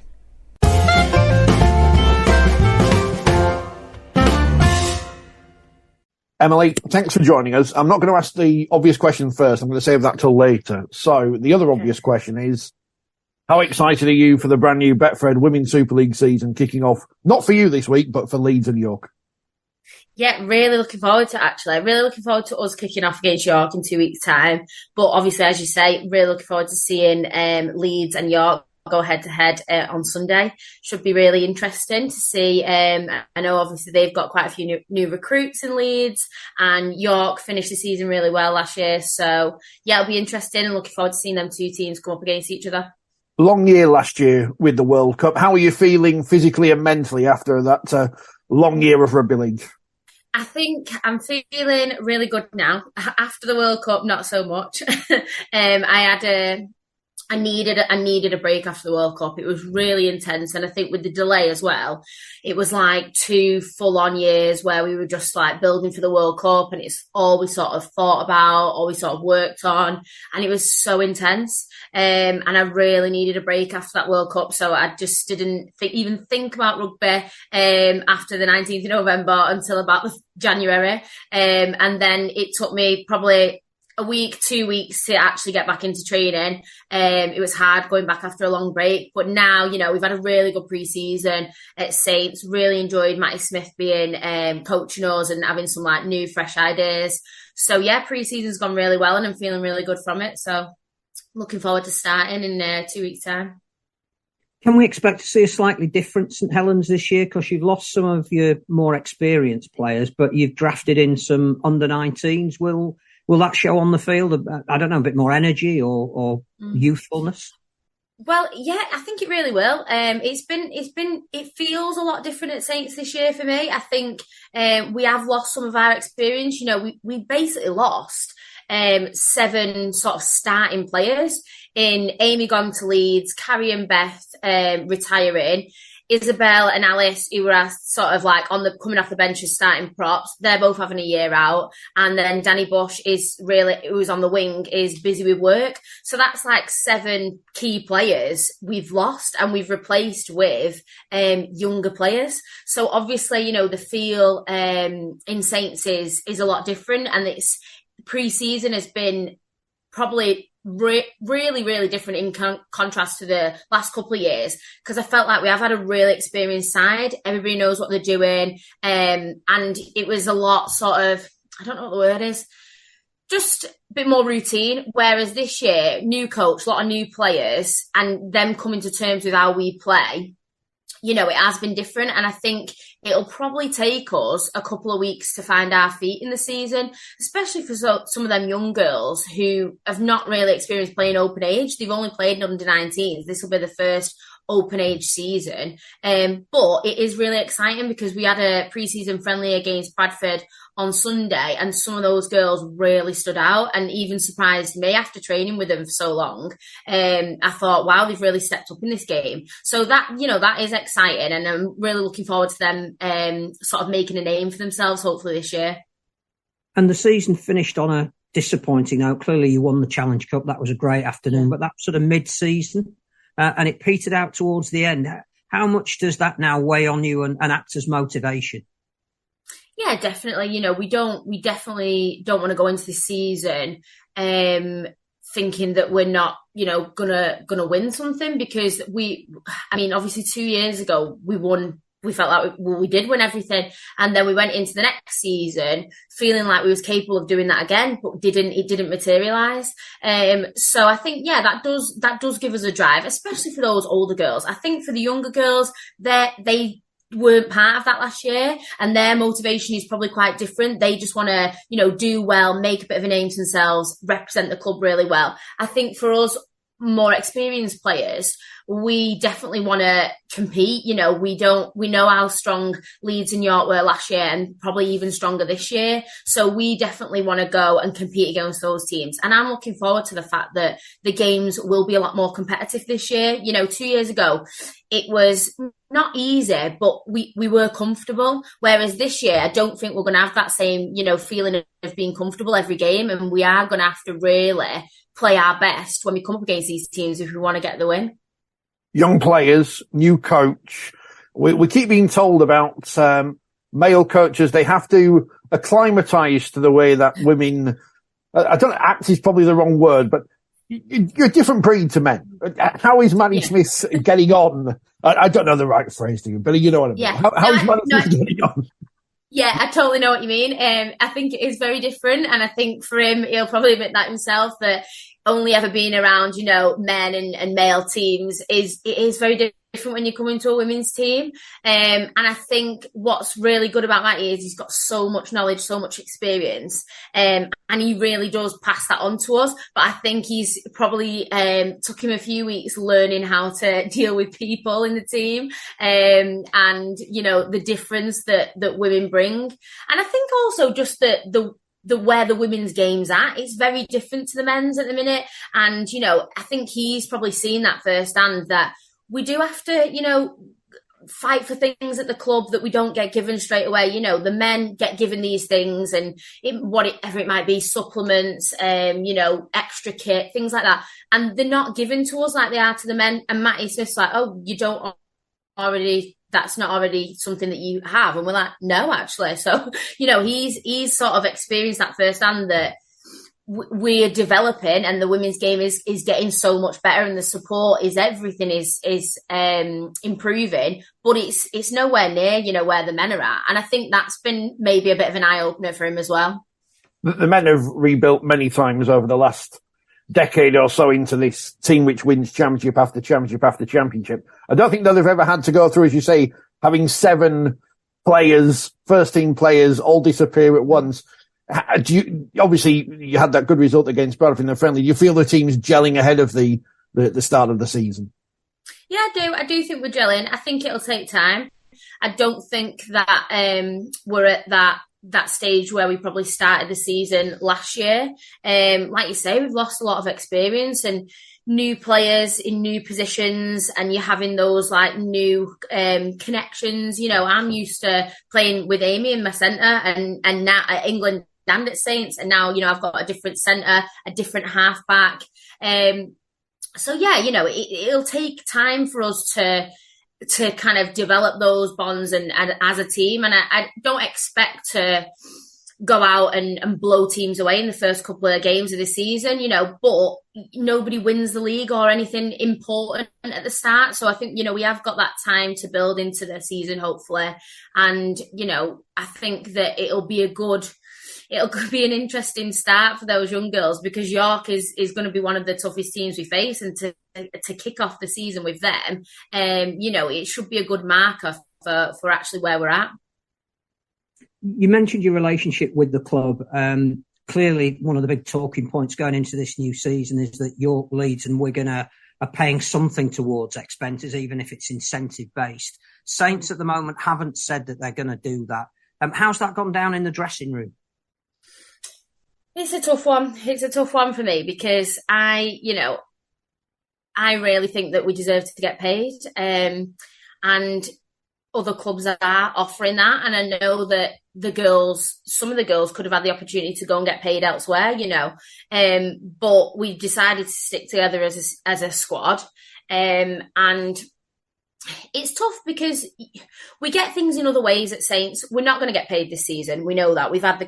Emily, thanks for joining us. I'm not going to ask the obvious question first. I'm going to save that till later. So the other obvious question is, how excited are you for the brand new Betfred Women's Super League season kicking off? Not for you this week, but for Leeds and York. Yeah, really looking forward to it, actually. Really looking forward to us kicking off against York in 2 weeks' time. But obviously, as you say, really looking forward to seeing Leeds and York go head-to-head on Sunday. Should be really interesting to see. I know, obviously, they've got quite a few new recruits in Leeds, and York finished the season really well last year. So, yeah, it'll be interesting, and looking forward to seeing them two teams come up against each other. Long year last year with the World Cup. How are you feeling physically and mentally after that long year of rugby league? I think I'm feeling really good now. After the World Cup, not so much. I needed a break after the World Cup. It was really intense, and I think with the delay as well, it was like 2 full-on years where we were just like building for the World Cup, and it's all we sort of thought about, all we sort of worked on, and it was so intense. And I really needed a break after that World Cup, so I just didn't even think about rugby after the 19th of November until about January, and then it took me probably a week, 2 weeks to actually get back into training. It was hard going back after a long break, but now, we've had a really good pre-season at Saints. Really enjoyed Matty Smith being coaching us and having some like new, fresh ideas. So yeah, pre-season's gone really well, and I'm feeling really good from it. So looking forward to starting in 2 weeks' time. Can we expect to see a slightly different St Helens this year? Because you've lost some of your more experienced players, but you've drafted in some under-19s. Will that show on the field? I don't know, a bit more energy or youthfulness? Well, yeah, I think it really will. It feels a lot different at Saints this year for me. I think we have lost some of our experience. We basically lost 7 sort of starting players in Amy gone to Leeds, Carrie and Beth retiring, Isabel and Alice, who were sort of like coming off the bench as starting props. They're both having a year out. And then Danny Bush who's on the wing, is busy with work. So that's like 7 key players we've lost and we've replaced with younger players. So obviously, the feel in Saints is a lot different, and it's pre-season has been probably really, really different in contrast to the last couple of years, because I felt like we have had a really experienced side. Everybody knows what they're doing. And it was a lot sort of, I don't know what the word is, just a bit more routine. Whereas this year, new coach, a lot of new players, and them coming to terms with how we play, it has been different. And I think it'll probably take us a couple of weeks to find our feet in the season, especially for some of them young girls who have not really experienced playing open age. They've only played in under 19s. This will be the first open age season. But it is really exciting because we had a pre-season friendly against Bradford on Sunday, and some of those girls really stood out and even surprised me after training with them for so long. I thought, wow, they've really stepped up in this game. So that is exciting, and I'm really looking forward to them sort of making a name for themselves, hopefully this year. And the season finished on a disappointing note. Clearly you won the Challenge Cup. That was a great afternoon, but that was sort of mid-season, and it petered out towards the end. How much does that now weigh on you and act as motivation? Yeah, definitely. We definitely don't want to go into this season thinking that we're not, gonna win something, because obviously 2 years ago we won. We felt like we did win everything, and then we went into the next season feeling like we was capable of doing that again, but it didn't materialise. So I think, that does give us a drive, especially for those older girls. I think for the younger girls, they weren't part of that last year, and their motivation is probably quite different. They just want to, do well, make a bit of a name for themselves, represent the club really well. I think for us, more experienced players, we definitely want to compete. We know how strong Leeds and York were last year, and probably even stronger this year. So we definitely want to go and compete against those teams. And I'm looking forward to the fact that the games will be a lot more competitive this year. 2 years ago, it was not easy, but we were comfortable. Whereas this year, I don't think we're going to have that same, feeling of being comfortable every game. And we are going to have to really play our best when we come up against these teams if we want to get the win. Young players, new coach. We keep being told about male coaches. They have to acclimatise to the way that women, I don't know, act is probably the wrong word, but you're a different breed to men. How is Manny Smith getting on? I don't know the right phrase to you, but you know what I mean. Yeah. How is Manny Smith getting on? Yeah, I totally know what you mean. I think it is very different, and I think for him, he'll probably admit that himself, that only ever being around, men and male teams it is very different when you come into a women's team. And I think what's really good about Matty is he's got so much knowledge, so much experience, and he really does pass that on to us. But I think he's probably took him a few weeks learning how to deal with people in the team, and the difference that women bring. And I think also just the where the women's game's at, it's very different to the men's at the minute. And, I think he's probably seen that firsthand, that we do have to, fight for things at the club that we don't get given straight away. The men get given these things, and whatever it might be, supplements, extra kit, things like that. And they're not given to us like they are to the men. And Matty Smith's like, oh, you don't already... that's not already something that you have. And we're like, no, actually. So, he's sort of experienced that firsthand, that we're developing, and the women's game is getting so much better, and the support everything is improving, but it's nowhere near, where the men are at. And I think that's been maybe a bit of an eye opener for him as well. The men have rebuilt many times over the last decade or so into this team which wins championship after championship after championship. I don't think that they've ever had to go through, as you say, having 7 players, first team players, all disappear at once. Obviously, you had that good result against Bradford in the friendly. Do you feel the team's gelling ahead of the start of the season? Yeah, I do. I do think we're gelling. I think it'll take time. I don't think that we're at that stage where we probably started the season last year. Like you say, we've lost a lot of experience and new players in new positions, and you're having those like new connections. I'm used to playing with Amy in my centre, and now at England and at Saints, and now I've got a different centre, a different halfback. So yeah, it'll take time for us to kind of develop those bonds and as a team. And I don't expect to go out and blow teams away in the first couple of games of the season, but nobody wins the league or anything important at the start. So I think, we have got that time to build into the season, hopefully. And, I think that it'll be an interesting start for those young girls, because York is going to be one of the toughest teams we face, and to kick off the season with them, it should be a good marker for actually where we're at. You mentioned your relationship with the club. Clearly, one of the big talking points going into this new season is that York, Leeds and Wigan are paying something towards expenses, even if it's incentive-based. Saints at the moment haven't said that they're going to do that. How's that gone down in the dressing room? It's a tough one. It's a tough one for me, because I really think that we deserve to get paid. And other clubs are offering that. And I know that some of the girls could have had the opportunity to go and get paid elsewhere, but we decided to stick together as a squad. And it's tough because we get things in other ways at Saints. We're not going to get paid this season. We know that. We've had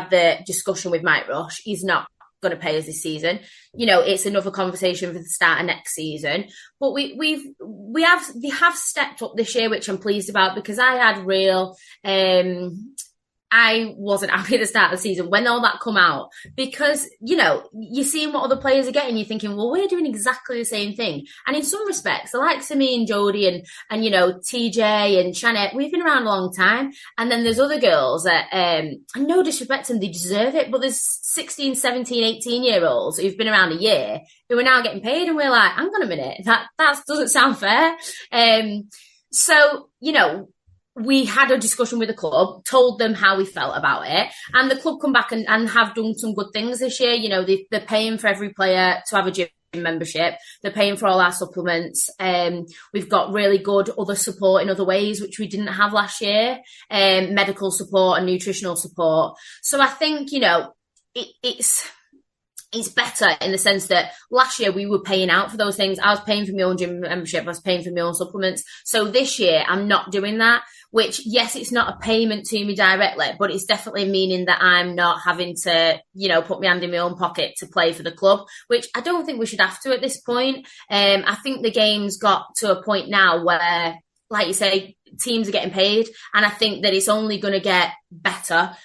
the discussion with Mike Rush. He's not going to pay us this season. It's another conversation for the start of next season. But they have stepped up this year, which I'm pleased about, because I wasn't happy at the start of the season when all that come out, because, you're seeing what other players are getting. You're thinking, well, we're doing exactly the same thing. And in some respects, the likes of me and Jodie and TJ and Shanette, we've been around a long time. And then there's other girls that, and no disrespect to them, they deserve it, but there's 16, 17, 18-year-olds who've been around a year who are now getting paid. And we're like, hang on a minute, that doesn't sound fair. So, we had a discussion with the club, told them how we felt about it, and the club come back and have done some good things this year. They're paying for every player to have a gym membership. They're paying for all our supplements. We've got really good other support in other ways, which we didn't have last year, medical support and nutritional support. So I think, it's better in the sense that last year we were paying out for those things. I was paying for my own gym membership. I was paying for my own supplements. So this year I'm not doing that, which, yes, it's not a payment to me directly, but it's definitely meaning that I'm not having to, put my hand in my own pocket to play for the club, which I don't think we should have to at this point. I think the game's got to a point now where, like you say, teams are getting paid. And I think that it's only going to get better,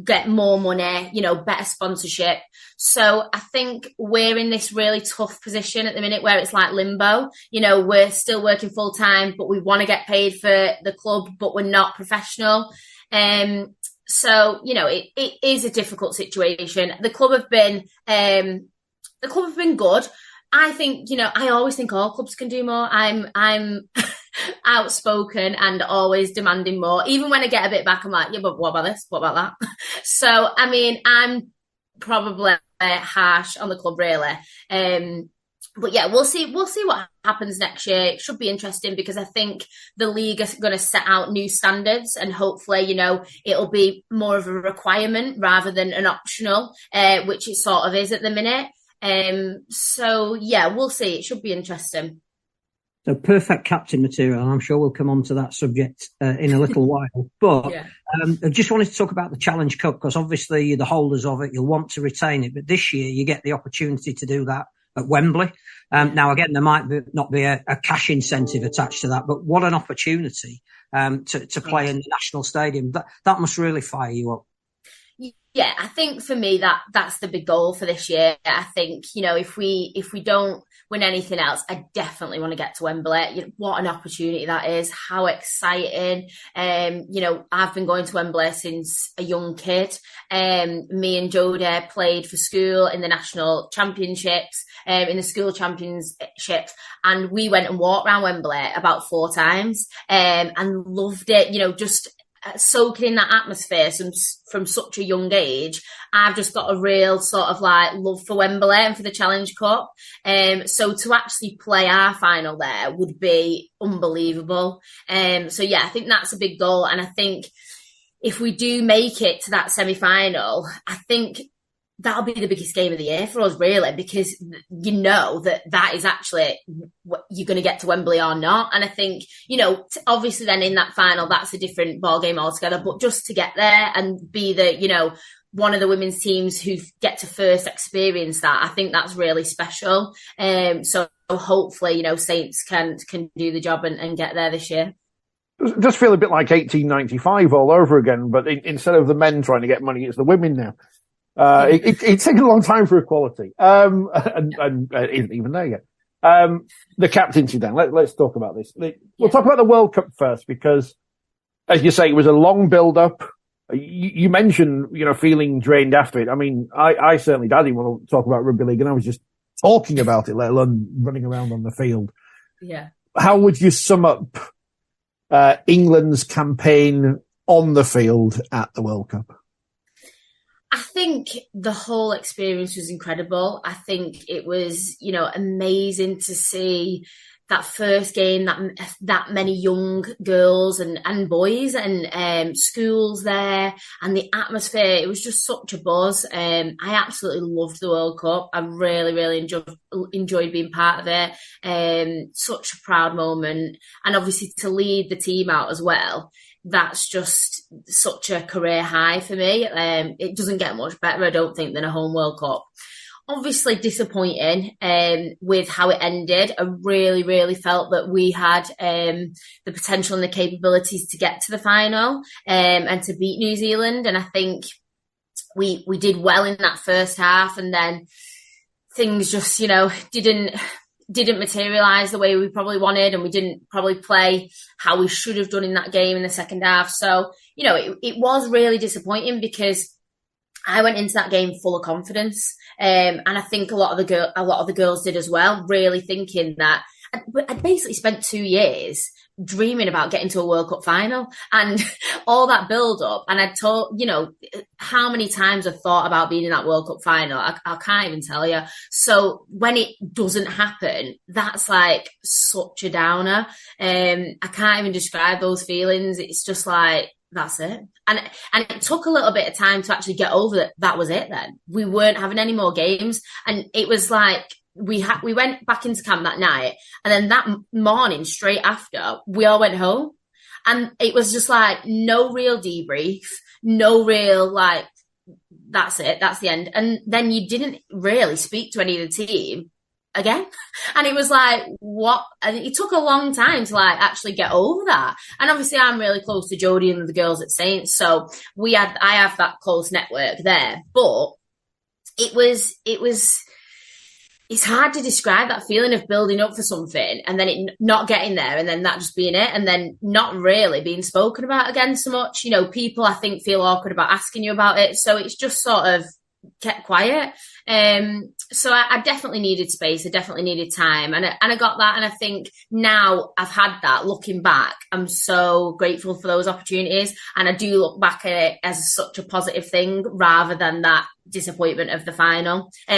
get more money, better sponsorship. So I think we're in this really tough position at the minute where it's like limbo. We're still working full time, but we want to get paid for the club, but we're not professional. So, it is a difficult situation. The club have been good. I think, I always think all clubs can do more. I'm outspoken and always demanding more. Even when I get a bit back, I'm like, yeah, but what about this? What about that? So, I mean, I'm probably harsh on the club, really. But yeah, we'll see what happens next year. It should be interesting, because I think the league is going to set out new standards, and hopefully, it'll be more of a requirement rather than an optional, which it sort of is at the minute. So yeah, we'll see. It should be interesting. So perfect captain material, and I'm sure we'll come on to that subject in a little while. But yeah. I just wanted to talk about the Challenge Cup, because obviously you're the holders of it, you'll want to retain it. But this year you get the opportunity to do that at Wembley. Now, again, there might not be a cash incentive attached to that, but what an opportunity to play in the National Stadium. That must really fire you up. Yeah, I think for me that's the big goal for this year. I think, if we don't win anything else, I definitely want to get to Wembley. What an opportunity that is. How exciting. I've been going to Wembley since a young kid. Me and Jodie played for school in the national championships, in the school championships, and we went and walked around Wembley about 4 times, and loved it, just soaking in that atmosphere from such a young age. I've just got a real sort of love for Wembley and for the Challenge Cup. So to actually play our final there would be unbelievable. So yeah, I think that's a big goal. And I think if we do make it to that semi-final, I think that'll be the biggest game of the year for us, really, because you know that is actually what you're going to get to Wembley or not. And I think, you know, obviously then in that final, that's a different ball game altogether. But just to get there and be the, you know, one of the women's teams who get to first experience that, I think that's really special. So hopefully, you know, Saints can do the job and get there this year. It does feel a bit like 1895 all over again, but instead of the men trying to get money, it's the women now. It's taken a long time for equality, and isn't even there yet. The captaincy then, let's talk about this. We'll talk about the World Cup first, because, as you say, it was a long build-up. You mentioned, you know, feeling drained after it. I mean, I certainly didn't want to talk about rugby league, and I was just talking about it, let alone running around on the field. Yeah. How would you sum up England's campaign on the field at the World Cup? I think the whole experience was incredible. I think it was, you know, amazing to see that first game, that many young girls and boys and schools there, and the atmosphere. It was just such a buzz. I absolutely loved the World Cup. I really, really enjoyed being part of it. Such a proud moment, and obviously to lead the team out as well. That's just such a career high for me. It doesn't get much better, I don't think, than a home World Cup. Obviously disappointing with how it ended. I really, really felt that we had the potential and the capabilities to get to the final and to beat New Zealand. And I think we did well in that first half, and then things just, you know, didn't materialise the way we probably wanted, and we didn't probably play how we should have done in that game in the second half. So, you know, it was really disappointing, because I went into that game full of confidence, and I think a lot of the girls did as well, really thinking that I'd basically spent 2 years dreaming about getting to a World Cup final, and all that build up. And I told, you know, how many times I thought about being in that World Cup final. I can't even tell you. So when it doesn't happen, that's like such a downer. I can't even describe those feelings. It's just like, that's it. And it took a little bit of time to actually get over that. That was it then. We weren't having any more games. And it was like, we went back into camp that night, and then that morning straight after, we all went home, and it was just like no real debrief, no real like, that's it, that's the end. And then you didn't really speak to any of the team again, and it was like, what? And it took a long time to like actually get over that. And obviously I'm really close to Jodie and the girls at Saints, so I have that close network there, but it was it's hard to describe that feeling of building up for something and then it not getting there, and then that just being it, and then not really being spoken about again so much. You know, people I think feel awkward about asking you about it, so it's just sort of kept quiet. So I definitely needed space. I definitely needed time, and I got that. And I think now I've had that. Looking back, I'm so grateful for those opportunities, and I do look back at it as such a positive thing rather than that disappointment of the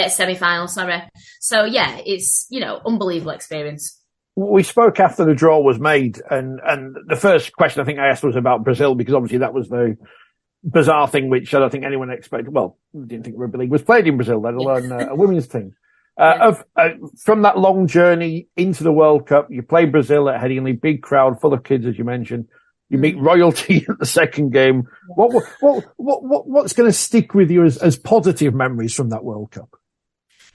semi-final. Sorry. So yeah, it's, you know, unbelievable experience. We spoke after the draw was made, and the first question I think I asked was about Brazil, because obviously that was the bizarre thing which I don't think anyone expected. Well, didn't think rugby league was played in Brazil, let alone a women's team. From that long journey into the World Cup, you play Brazil at Headingley, big crowd, full of kids, as you mentioned. You meet royalty at the second game. What's going to stick with you as positive memories from that World Cup?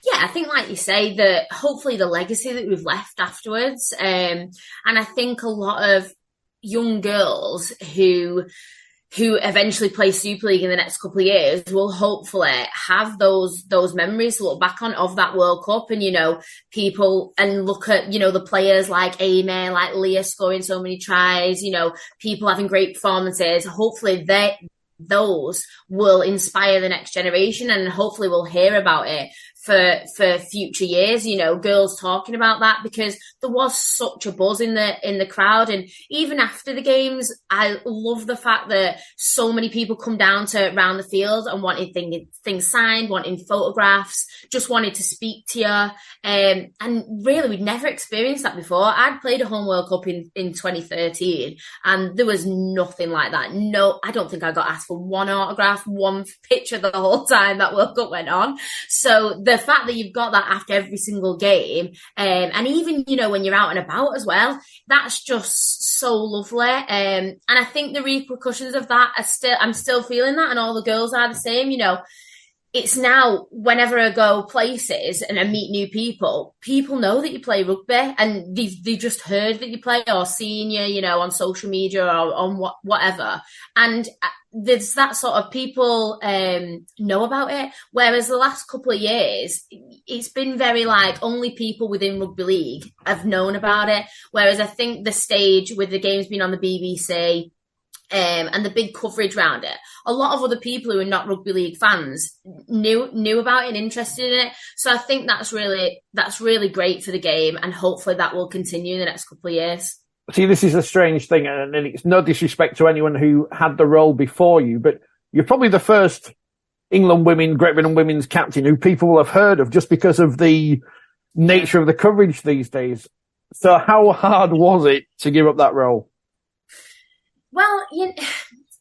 Yeah, I think, like you say, that hopefully the legacy that we've left afterwards. And I think a lot of young girls who eventually play Super League in the next couple of years will hopefully have those memories to look back on of that World Cup, and, you know, people, and look at, you know, the players like Amy, like Leah scoring so many tries, you know, people having great performances. Hopefully those will inspire the next generation, and hopefully we'll hear about it for future years, you know, girls talking about that, because there was such a buzz in the crowd. And even after the games, I love the fact that so many people come down to around the field and wanted things signed, wanting photographs, just wanted to speak to you. And really, we'd never experienced that before. I'd played a home World Cup in 2013, and there was nothing like that. No, I don't think I got asked for one autograph, one picture the whole time that World Cup went on. So the fact that you've got that after every single game, and even, you know, when you're out and about as well, that's just so lovely. And I think the repercussions of that I'm still feeling that, and all the girls are the same, you know. It's now, whenever I go places and I meet new people know that you play rugby, and they've just heard that you play or seen you, you know, on social media or on whatever. And there's that sort of people know about it. Whereas the last couple of years, it's been very like only people within rugby league have known about it. Whereas I think the stage with the games being on the BBC, and the big coverage around it, a lot of other people who are not rugby league fans knew about it and interested in it. So I think that's really great for the game, and hopefully that will continue in the next couple of years. See, this is a strange thing, and it's no disrespect to anyone who had the role before you, but you're probably the first Great Britain women's captain who people will have heard of just because of the nature of the coverage these days. So how hard was it to give up that role? Well, you know,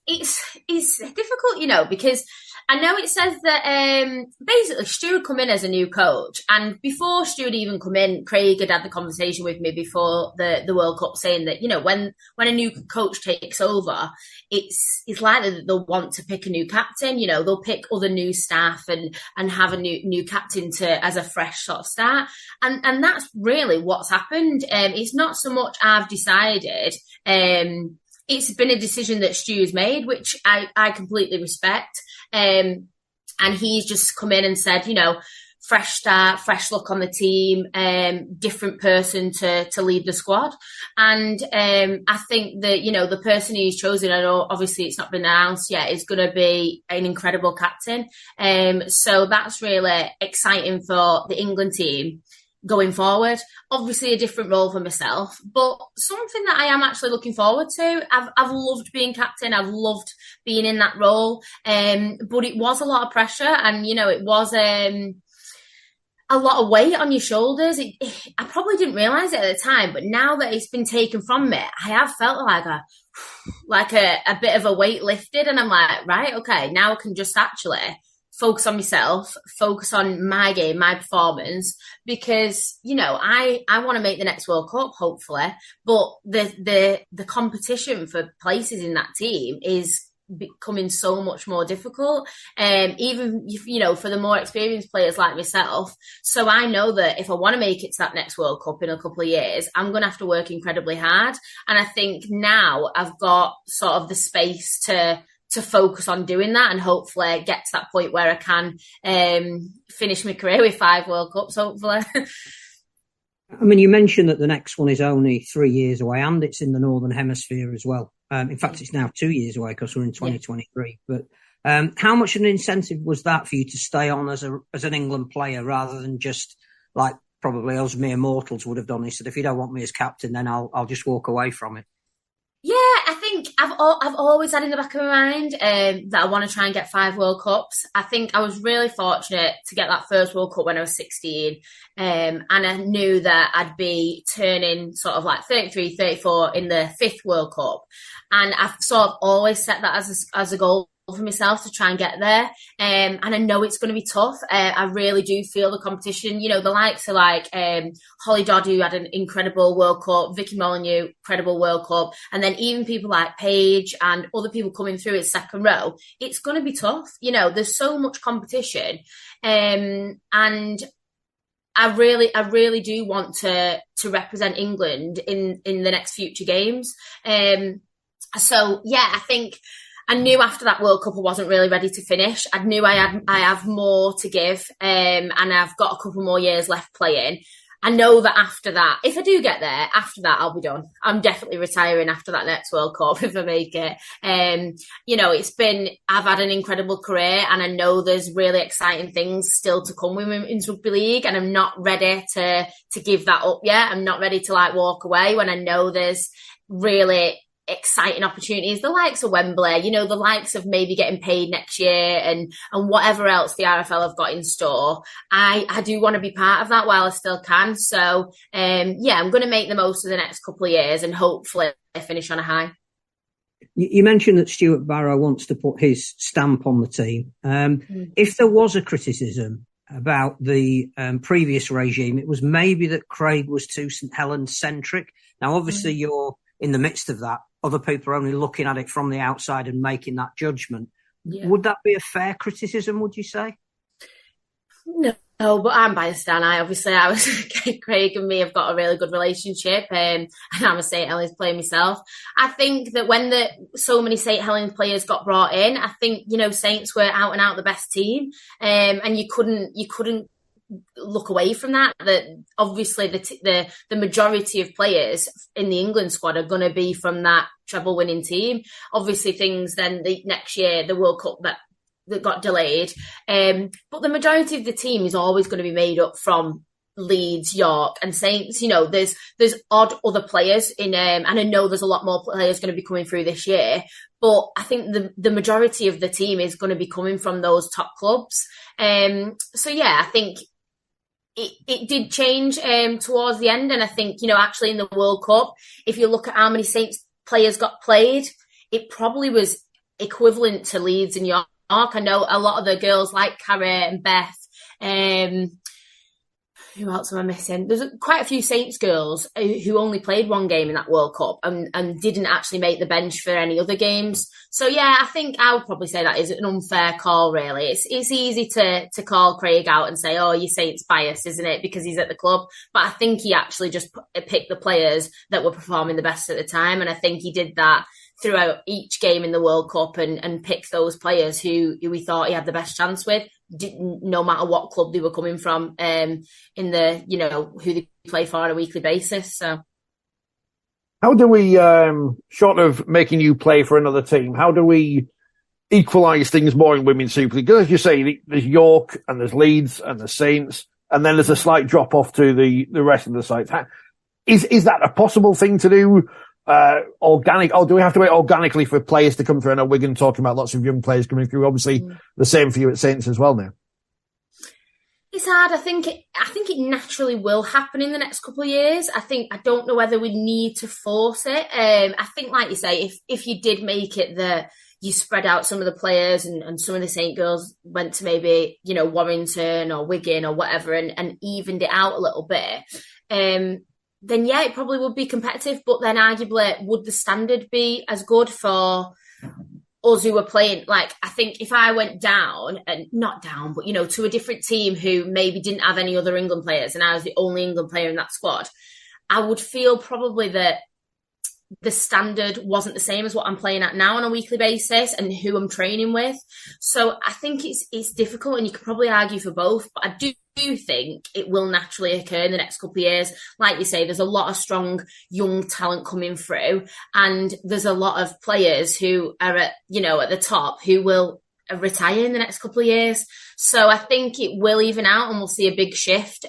it's difficult, you know, because I know it says that basically Stu had come in as a new coach, and before Stu had even come in, Craig had the conversation with me before the World Cup, saying that, you know, when a new coach takes over, it's likely that they'll want to pick a new captain. You know, they'll pick other new staff and have a new captain as a fresh sort of start, and that's really what's happened. It's not so much I've decided. It's been a decision that Stu's made, which I completely respect. And he's just come in and said, you know, fresh start, fresh look on the team, different person to lead the squad. And I think that, you know, the person he's chosen, I know obviously it's not been announced yet, is going to be an incredible captain. So that's really exciting for the England team going forward. Obviously a different role for myself, but something that I am actually looking forward to. I've loved being captain. I've loved being in that role. But it was a lot of pressure, and, you know, it was a lot of weight on your shoulders. I probably didn't realise it at the time, but now that it's been taken from me, I have felt like a bit of a weight lifted, and I'm like, right, okay, now I can just actually focus on myself, focus on my game, my performance, because, you know, I want to make the next World Cup, hopefully, but the competition for places in that team is becoming so much more difficult, even, you know, for the more experienced players like myself. So I know that if I want to make it to that next World Cup in a couple of years, I'm going to have to work incredibly hard. And I think now I've got sort of the space to focus on doing that, and hopefully get to that point where I can finish my career with 5 World Cups, hopefully. I mean, you mentioned that the next one is only 3 years away, and it's in the Northern Hemisphere as well. In fact, it's now 2 years away because we're in 2023. Yeah. But how much of an incentive was that for you to stay on as an England player, rather than just like probably us mere mortals would have done? He said, if you don't want me as captain, then I'll just walk away from it. Yeah, I think I've always had in the back of my mind that I want to try and get 5 World Cups. I think I was really fortunate to get that first World Cup when I was 16, and I knew that I'd be turning sort of like 33, 34 in the 5th World Cup, and I've sort of always set that as a goal for myself to try and get there, and I know it's going to be tough. I really do feel the competition, you know, the likes of like Holly Dodd, who had an incredible World Cup, Vicky Molyneux, incredible World Cup, and then even people like Paige and other people coming through as second row. It's going to be tough, you know, there's so much competition, and I really do want to represent England in the next future games. So yeah, I think I knew after that World Cup I wasn't really ready to finish. I knew I have more to give, and I've got a couple more years left playing. I know that after that, if I do get there, after that, I'll be done. I'm definitely retiring after that next World Cup if I make it. I've had an incredible career, and I know there's really exciting things still to come with Women's Rugby League, and I'm not ready to give that up yet. I'm not ready to walk away when I know there's really exciting opportunities, the likes of Wembley, the likes of maybe getting paid next year and whatever else the RFL have got in store. I do want to be part of that while I still can. So, I'm going to make the most of the next couple of years and hopefully finish on a high. You mentioned that Stuart Barrow wants to put his stamp on the team. If there was a criticism about the previous regime, it was maybe that Craig was too St Helens centric. Now, obviously, you're in the midst of that. Other people are only looking at it from the outside and making that judgment. Yeah. Would that be a fair criticism, would you say? No, but I'm biased, and I was Craig and me have got a really good relationship, and I'm a St Helens player myself. I think that when so many St Helens players got brought in, I think Saints were out and out the best team, and you couldn't look away from that. That obviously the majority of players in the England squad are going to be from that treble winning team. Obviously, things then next year, the World Cup that got delayed, but the majority of the team is always going to be made up from Leeds, York, and Saints. There's odd other players in, and I know there's a lot more players going to be coming through this year. But I think the majority of the team is going to be coming from those top clubs. I think it did change towards the end. And I think, actually in the World Cup, if you look at how many Saints players got played, it probably was equivalent to Leeds and York. I know a lot of the girls like Carrie and Beth. Who else am I missing? There's quite a few Saints girls who only played one game in that World Cup and didn't actually make the bench for any other games. So, I think I would probably say that is an unfair call, really. It's easy to call Craig out and say, oh, you're Saints biased, isn't it, because he's at the club. But I think he actually just picked the players that were performing the best at the time. And I think he did that throughout each game in the World Cup and picked those players who he thought he had the best chance with, no matter what club they were coming from, in the, who they play for on a weekly basis. So, how do we, short of making you play for another team, how do we equalise things more in Women's Super League? Because as you say, there's York and there's Leeds and there's Saints, and then there's a slight drop off to the rest of the sites. Is that a possible thing to do? Organic, or do we have to wait organically for players to come through? I know Wigan talking about lots of young players coming through. Obviously, the same for you at Saints as well now. It's hard. I think it naturally will happen in the next couple of years. I don't know whether we need to force it. I think, like you say, if you did make it that you spread out some of the players and some of the Saint girls went to maybe, Warrington or Wigan or whatever and evened it out a little bit, then it probably would be competitive. But then arguably, would the standard be as good for us who were playing? I think if I went down, and not down, but, to a different team who maybe didn't have any other England players and I was the only England player in that squad, I would feel probably that the standard wasn't the same as what I'm playing at now on a weekly basis and who I'm training with. So I think it's difficult, and you could probably argue for both, but I do think it will naturally occur in the next couple of years. Like you say, there's a lot of strong young talent coming through, and there's a lot of players who are at the top who will retire in the next couple of years. So I think it will even out, and we'll see a big shift,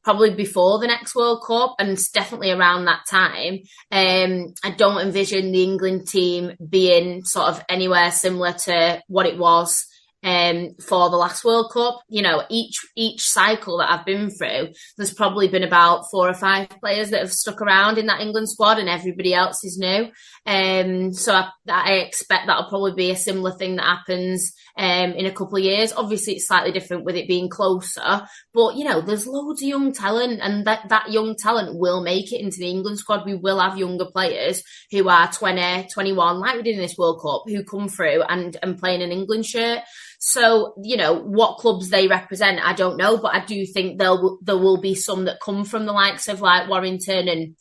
probably before the next World Cup, and definitely around that time. I don't envision the England team being sort of anywhere similar to what it was for the last World Cup. Each cycle that I've been through, there's probably been about 4 or 5 players that have stuck around in that England squad, and everybody else is new. So I expect that'll probably be a similar thing that happens in a couple of years. Obviously, it's slightly different with it being closer, but there's loads of young talent, and that young talent will make it into the England squad. We will have younger players who are 20, 21, like we did in this World Cup, who come through and play in an England shirt. So, what clubs they represent, I don't know, but I do think there will be some that come from the likes of like Warrington and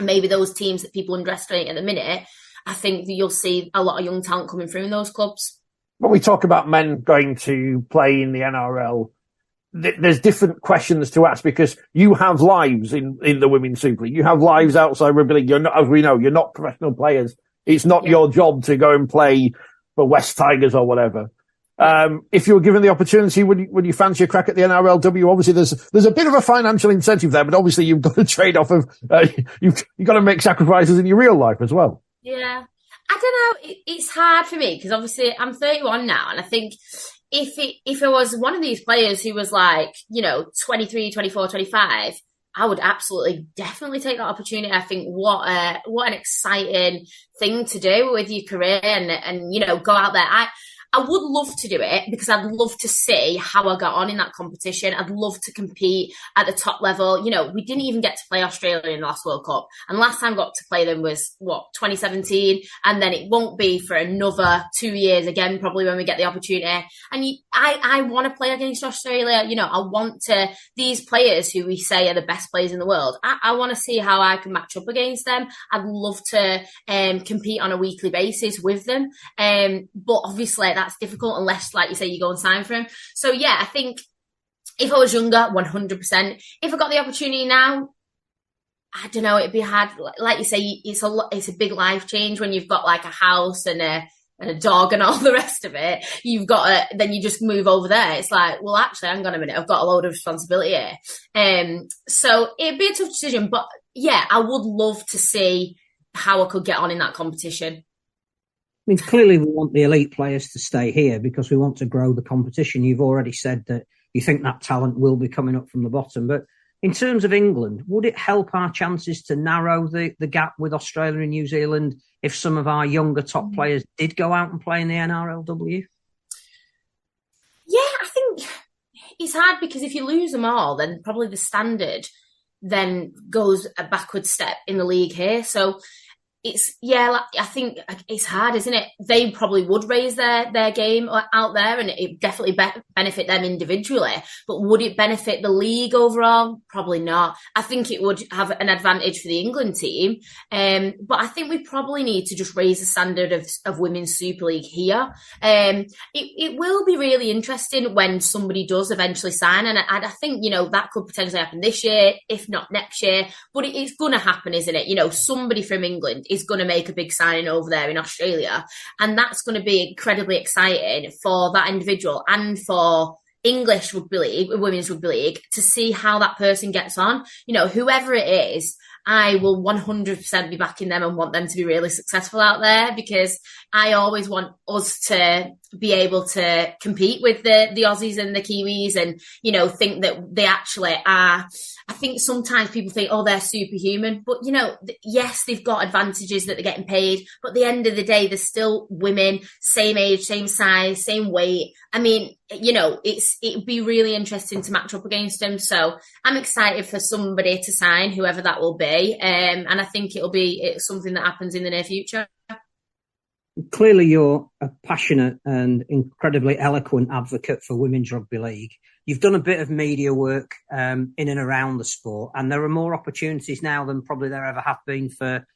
maybe those teams that people underestimate at the minute. I think that you'll see a lot of young talent coming through in those clubs. When we talk about men going to play in the NRL, there's different questions to ask because you have lives in the Women's Super League. You have lives outside Rugby League. You're not, as we know, you're not professional players. It's not your job to go and play for West Tigers or whatever. If you were given the opportunity, would you fancy a crack at the NRLW? Obviously, there's a bit of a financial incentive there, but obviously you've got to trade off of, you've got to make sacrifices in your real life as well. Yeah. I don't know. It's hard for me because obviously I'm 31 now, and I think if I was one of these players who was like, 23, 24, 25, I would absolutely definitely take that opportunity. I think what an exciting thing to do with your career and go out there. I would love to do it because I'd love to see how I got on in that competition. I'd love to compete at the top level. We didn't even get to play Australia in the last World Cup. And last time I got to play them was, 2017? And then it won't be for another 2 years again, probably when we get the opportunity. And I want to play against Australia. I want to, these players who we say are the best players in the world, I want to see how I can match up against them. I'd love to compete on a weekly basis with them. But obviously that's difficult unless, like you say, you go and sign for him. So yeah, I think if I was younger, 100%. If I got the opportunity now, I don't know, it'd be hard. Like you say, it's a big life change when you've got like a house and a dog and all the rest of it. Then you just move over there. It's like, well, actually, hang on a minute, I've got a load of responsibility here. So it'd be a tough decision, but yeah, I would love to see how I could get on in that competition. I mean, clearly we want the elite players to stay here because we want to grow the competition. You've already said that you think that talent will be coming up from the bottom. But in terms of England, would it help our chances to narrow the gap with Australia and New Zealand if some of our younger top players did go out and play in the NRLW? Yeah, I think it's hard because if you lose them all, then probably the standard then goes a backward step in the league here. So I think it's hard, isn't it? They probably would raise their game out there and it definitely benefit them individually. But would it benefit the league overall? Probably not. I think it would have an advantage for the England team. But I think we probably need to just raise the standard of Women's Super League here. It will be really interesting when somebody does eventually sign. And I think, that could potentially happen this year, if not next year. But it's going to happen, isn't it? Somebody from England is going to make a big signing over there in Australia. And that's going to be incredibly exciting for that individual and for English Rugby League, Women's Rugby League, to see how that person gets on. Whoever it is, I will 100% be backing them and want them to be really successful out there because I always want us to be able to compete with the Aussies and the Kiwis and, think that they actually are. I think sometimes people think, they're superhuman. But, yes, they've got advantages that they're getting paid. But at the end of the day, they're still women, same age, same size, same weight. I mean, it'd be really interesting to match up against them. So I'm excited for somebody to sign, whoever that will be. And I think it's something that happens in the near future. Clearly, you're a passionate and incredibly eloquent advocate for Women's Rugby League. You've done a bit of media work in and around the sport, and there are more opportunities now than probably there ever have been for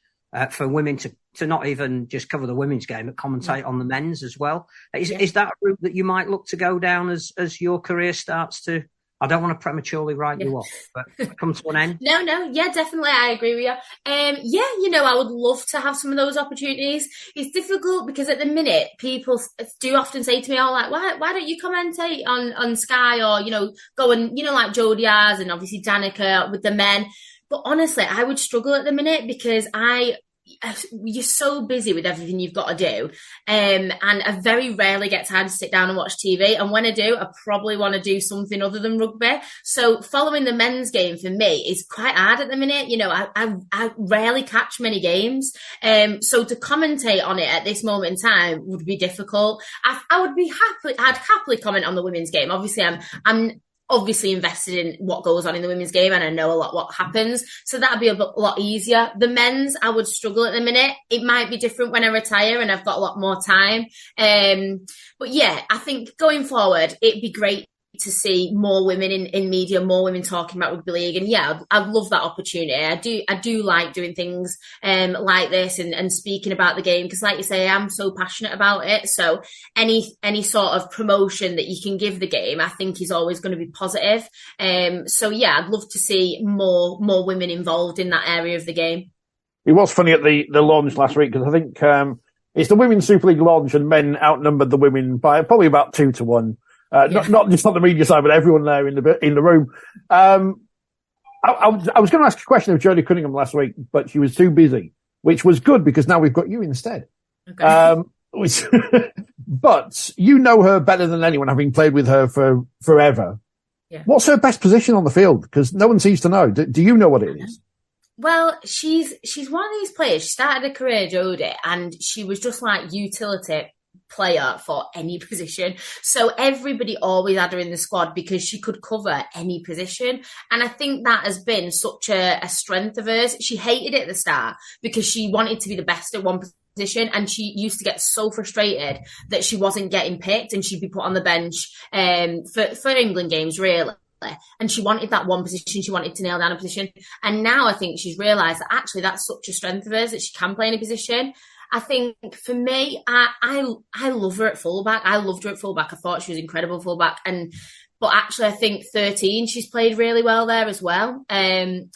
women to not even just cover the women's game, but commentate on the men's as well. Is that a route that you might look to go down as your career starts to? I don't want to prematurely write you off, but come to an end. No, yeah, definitely, I agree with you. I would love to have some of those opportunities. It's difficult because at the minute, people do often say to me, why don't you commentate on Sky or, go and, like Joe Diaz and obviously Danica with the men. But honestly, I would struggle at the minute because you're so busy with everything you've got to do. And I very rarely get time to sit down and watch TV. And when I do, I probably want to do something other than rugby. So following the men's game for me is quite hard at the minute. I rarely catch many games. So to commentate on it at this moment in time would be difficult. I'd happily comment on the women's game. Obviously, I'm obviously invested in what goes on in the women's game and I know a lot what happens. So that'd be a lot easier. The men's, I would struggle at the minute. It might be different when I retire and I've got a lot more time. But yeah, I think going forward, it'd be great to see more women in media, more women talking about rugby league, and yeah, I'd love that opportunity. I do like doing things like this and speaking about the game, because like you say, I'm so passionate about it. So any sort of promotion that you can give the game, I think is always going to be positive. So yeah, I'd love to see more women involved in that area of the game. It was funny at the launch last week, because I think it's the Women's Super League launch, and men outnumbered the women by probably about 2-1. Not just on the media side, but everyone there in the room. I was going to ask a question of Jodie Cunningham last week, but she was too busy, which was good because now we've got you instead. Okay. But you know her better than anyone, having played with her for forever. Yeah. What's her best position on the field? Because no one seems to know. Do you know what it is? Well, she's one of these players. She started her career, Jodie, and she was just like utility player for any position. So everybody always had her in the squad because she could cover any position. And I think that has been such a strength of hers. She hated it at the start because she wanted to be the best at one position, and she used to get so frustrated that she wasn't getting picked and she'd be put on the bench for England games, really. And she wanted that one position. She wanted to nail down a position. And now I think she's realised that actually that's such a strength of hers, that she can play in a position. I think for me, I love her at fullback. I loved her at fullback. I thought she was incredible fullback. But actually, I think 13, she's played really well there as well.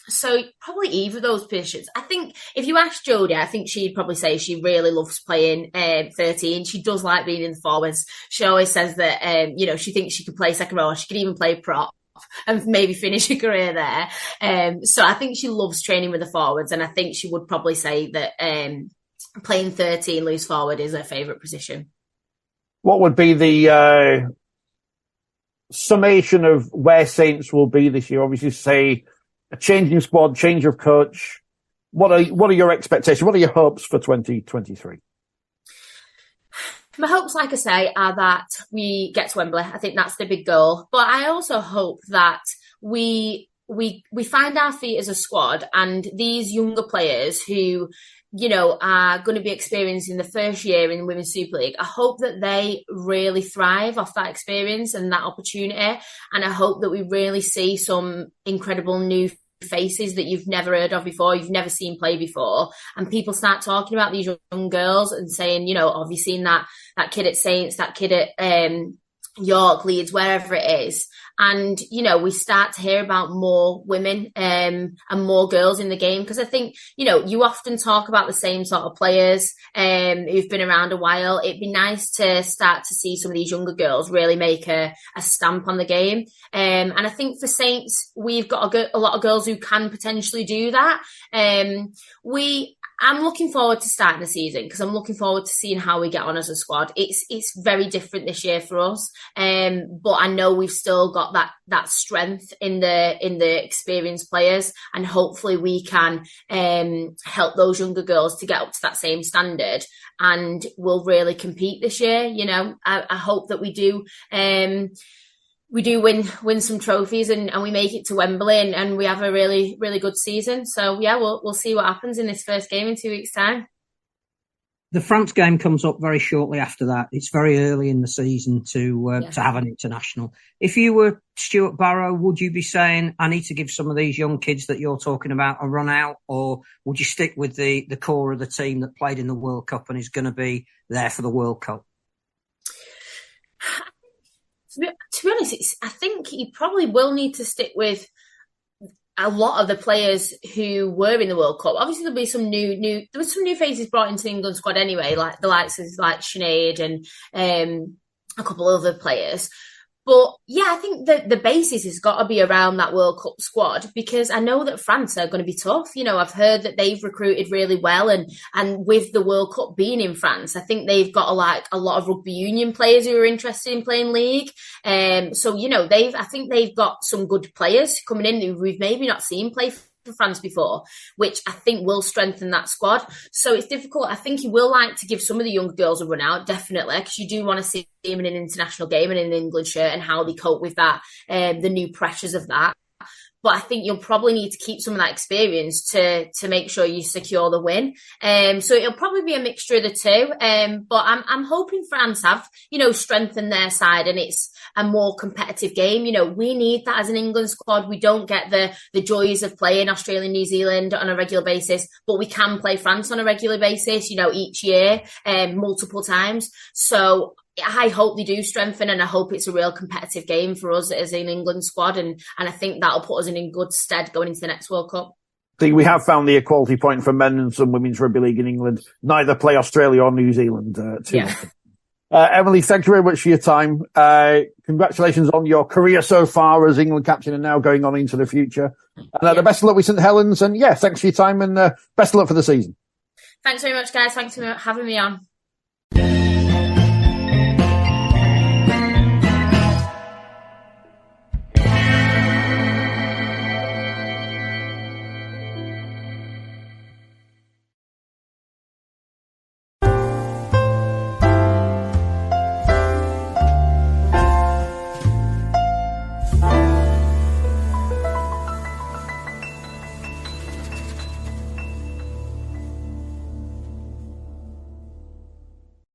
So probably either of those positions. I think if you ask Jodie, I think she'd probably say she really loves playing 13. She does like being in the forwards. She always says that, she thinks she could play second row. She could even play prop and maybe finish her career there. So I think she loves training with the forwards. And I think she would probably say that playing 13 loose forward is her favourite position. What would be the summation of where Saints will be this year? Obviously, say a changing squad, change of coach. What are your expectations? What are your hopes for 2023? My hopes, like I say, are that we get to Wembley. I think that's the big goal. But I also hope that we find our feet as a squad, and these younger players who, are going to be experiencing the first year in the Women's Super League, I hope that they really thrive off that experience and that opportunity. And I hope that we really see some incredible new faces that you've never heard of before, you've never seen play before. And people start talking about these young girls and saying, have you seen that kid at Saints, that kid at York, Leeds, wherever it is. And, we start to hear about more women and more girls in the game. Because I think, you often talk about the same sort of players who've been around a while. It'd be nice to start to see some of these younger girls really make a stamp on the game. And I think for Saints, we've got a lot of girls who can potentially do that. I'm looking forward to starting the season because I'm looking forward to seeing how we get on as a squad. It's very different this year for us, but I know we've still got that strength in the experienced players, and hopefully we can help those younger girls to get up to that same standard, and we'll really compete this year. I hope that we do. We do win some trophies and we make it to Wembley and we have a really, really good season. So, yeah, we'll see what happens in this first game in 2 weeks' time. The France game comes up very shortly after that. It's very early in the season to have an international. If you were Stuart Barrow, would you be saying, I need to give some of these young kids that you're talking about a run out, or would you stick with the core of the team that played in the World Cup and is going to be there for the World Cup? To be honest, I think you probably will need to stick with a lot of the players who were in the World Cup. Obviously, there'll be some there was some new faces brought into the England squad anyway, like the likes of Sinead and a couple of other players. But yeah, I think that the basis has got to be around that World Cup squad, because I know that France are going to be tough. I've heard that they've recruited really well, and with the World Cup being in France, I think they've got a lot of rugby union players who are interested in playing league. So I think they've got some good players coming in who we've maybe not seen play for France before, which I think will strengthen that squad. So it's difficult. I think you will like to give some of the younger girls a run out, definitely, because you do want to see them in an international game and in an England shirt and how they cope with that, the new pressures of that. but I think you'll probably need to keep some of that experience to make sure you secure the win. So it'll probably be a mixture of the two. But I'm hoping France have, strengthened their side, and it's a more competitive game. We need that as an England squad. We don't get the joys of playing Australia and New Zealand on a regular basis, but we can play France on a regular basis, each year, multiple times. So I hope they do strengthen, and I hope it's a real competitive game for us as an England squad, and I think that'll put us in good stead going into the next World Cup. We have found the equality point for men's and women's rugby league in England. Neither play Australia or New Zealand too often. Emily, thank you very much for your time. Congratulations on your career so far as England captain and now going on into the future. And the best of luck with St Helens. And thanks for your time and best of luck for the season. Thanks very much, guys. Thanks for having me on.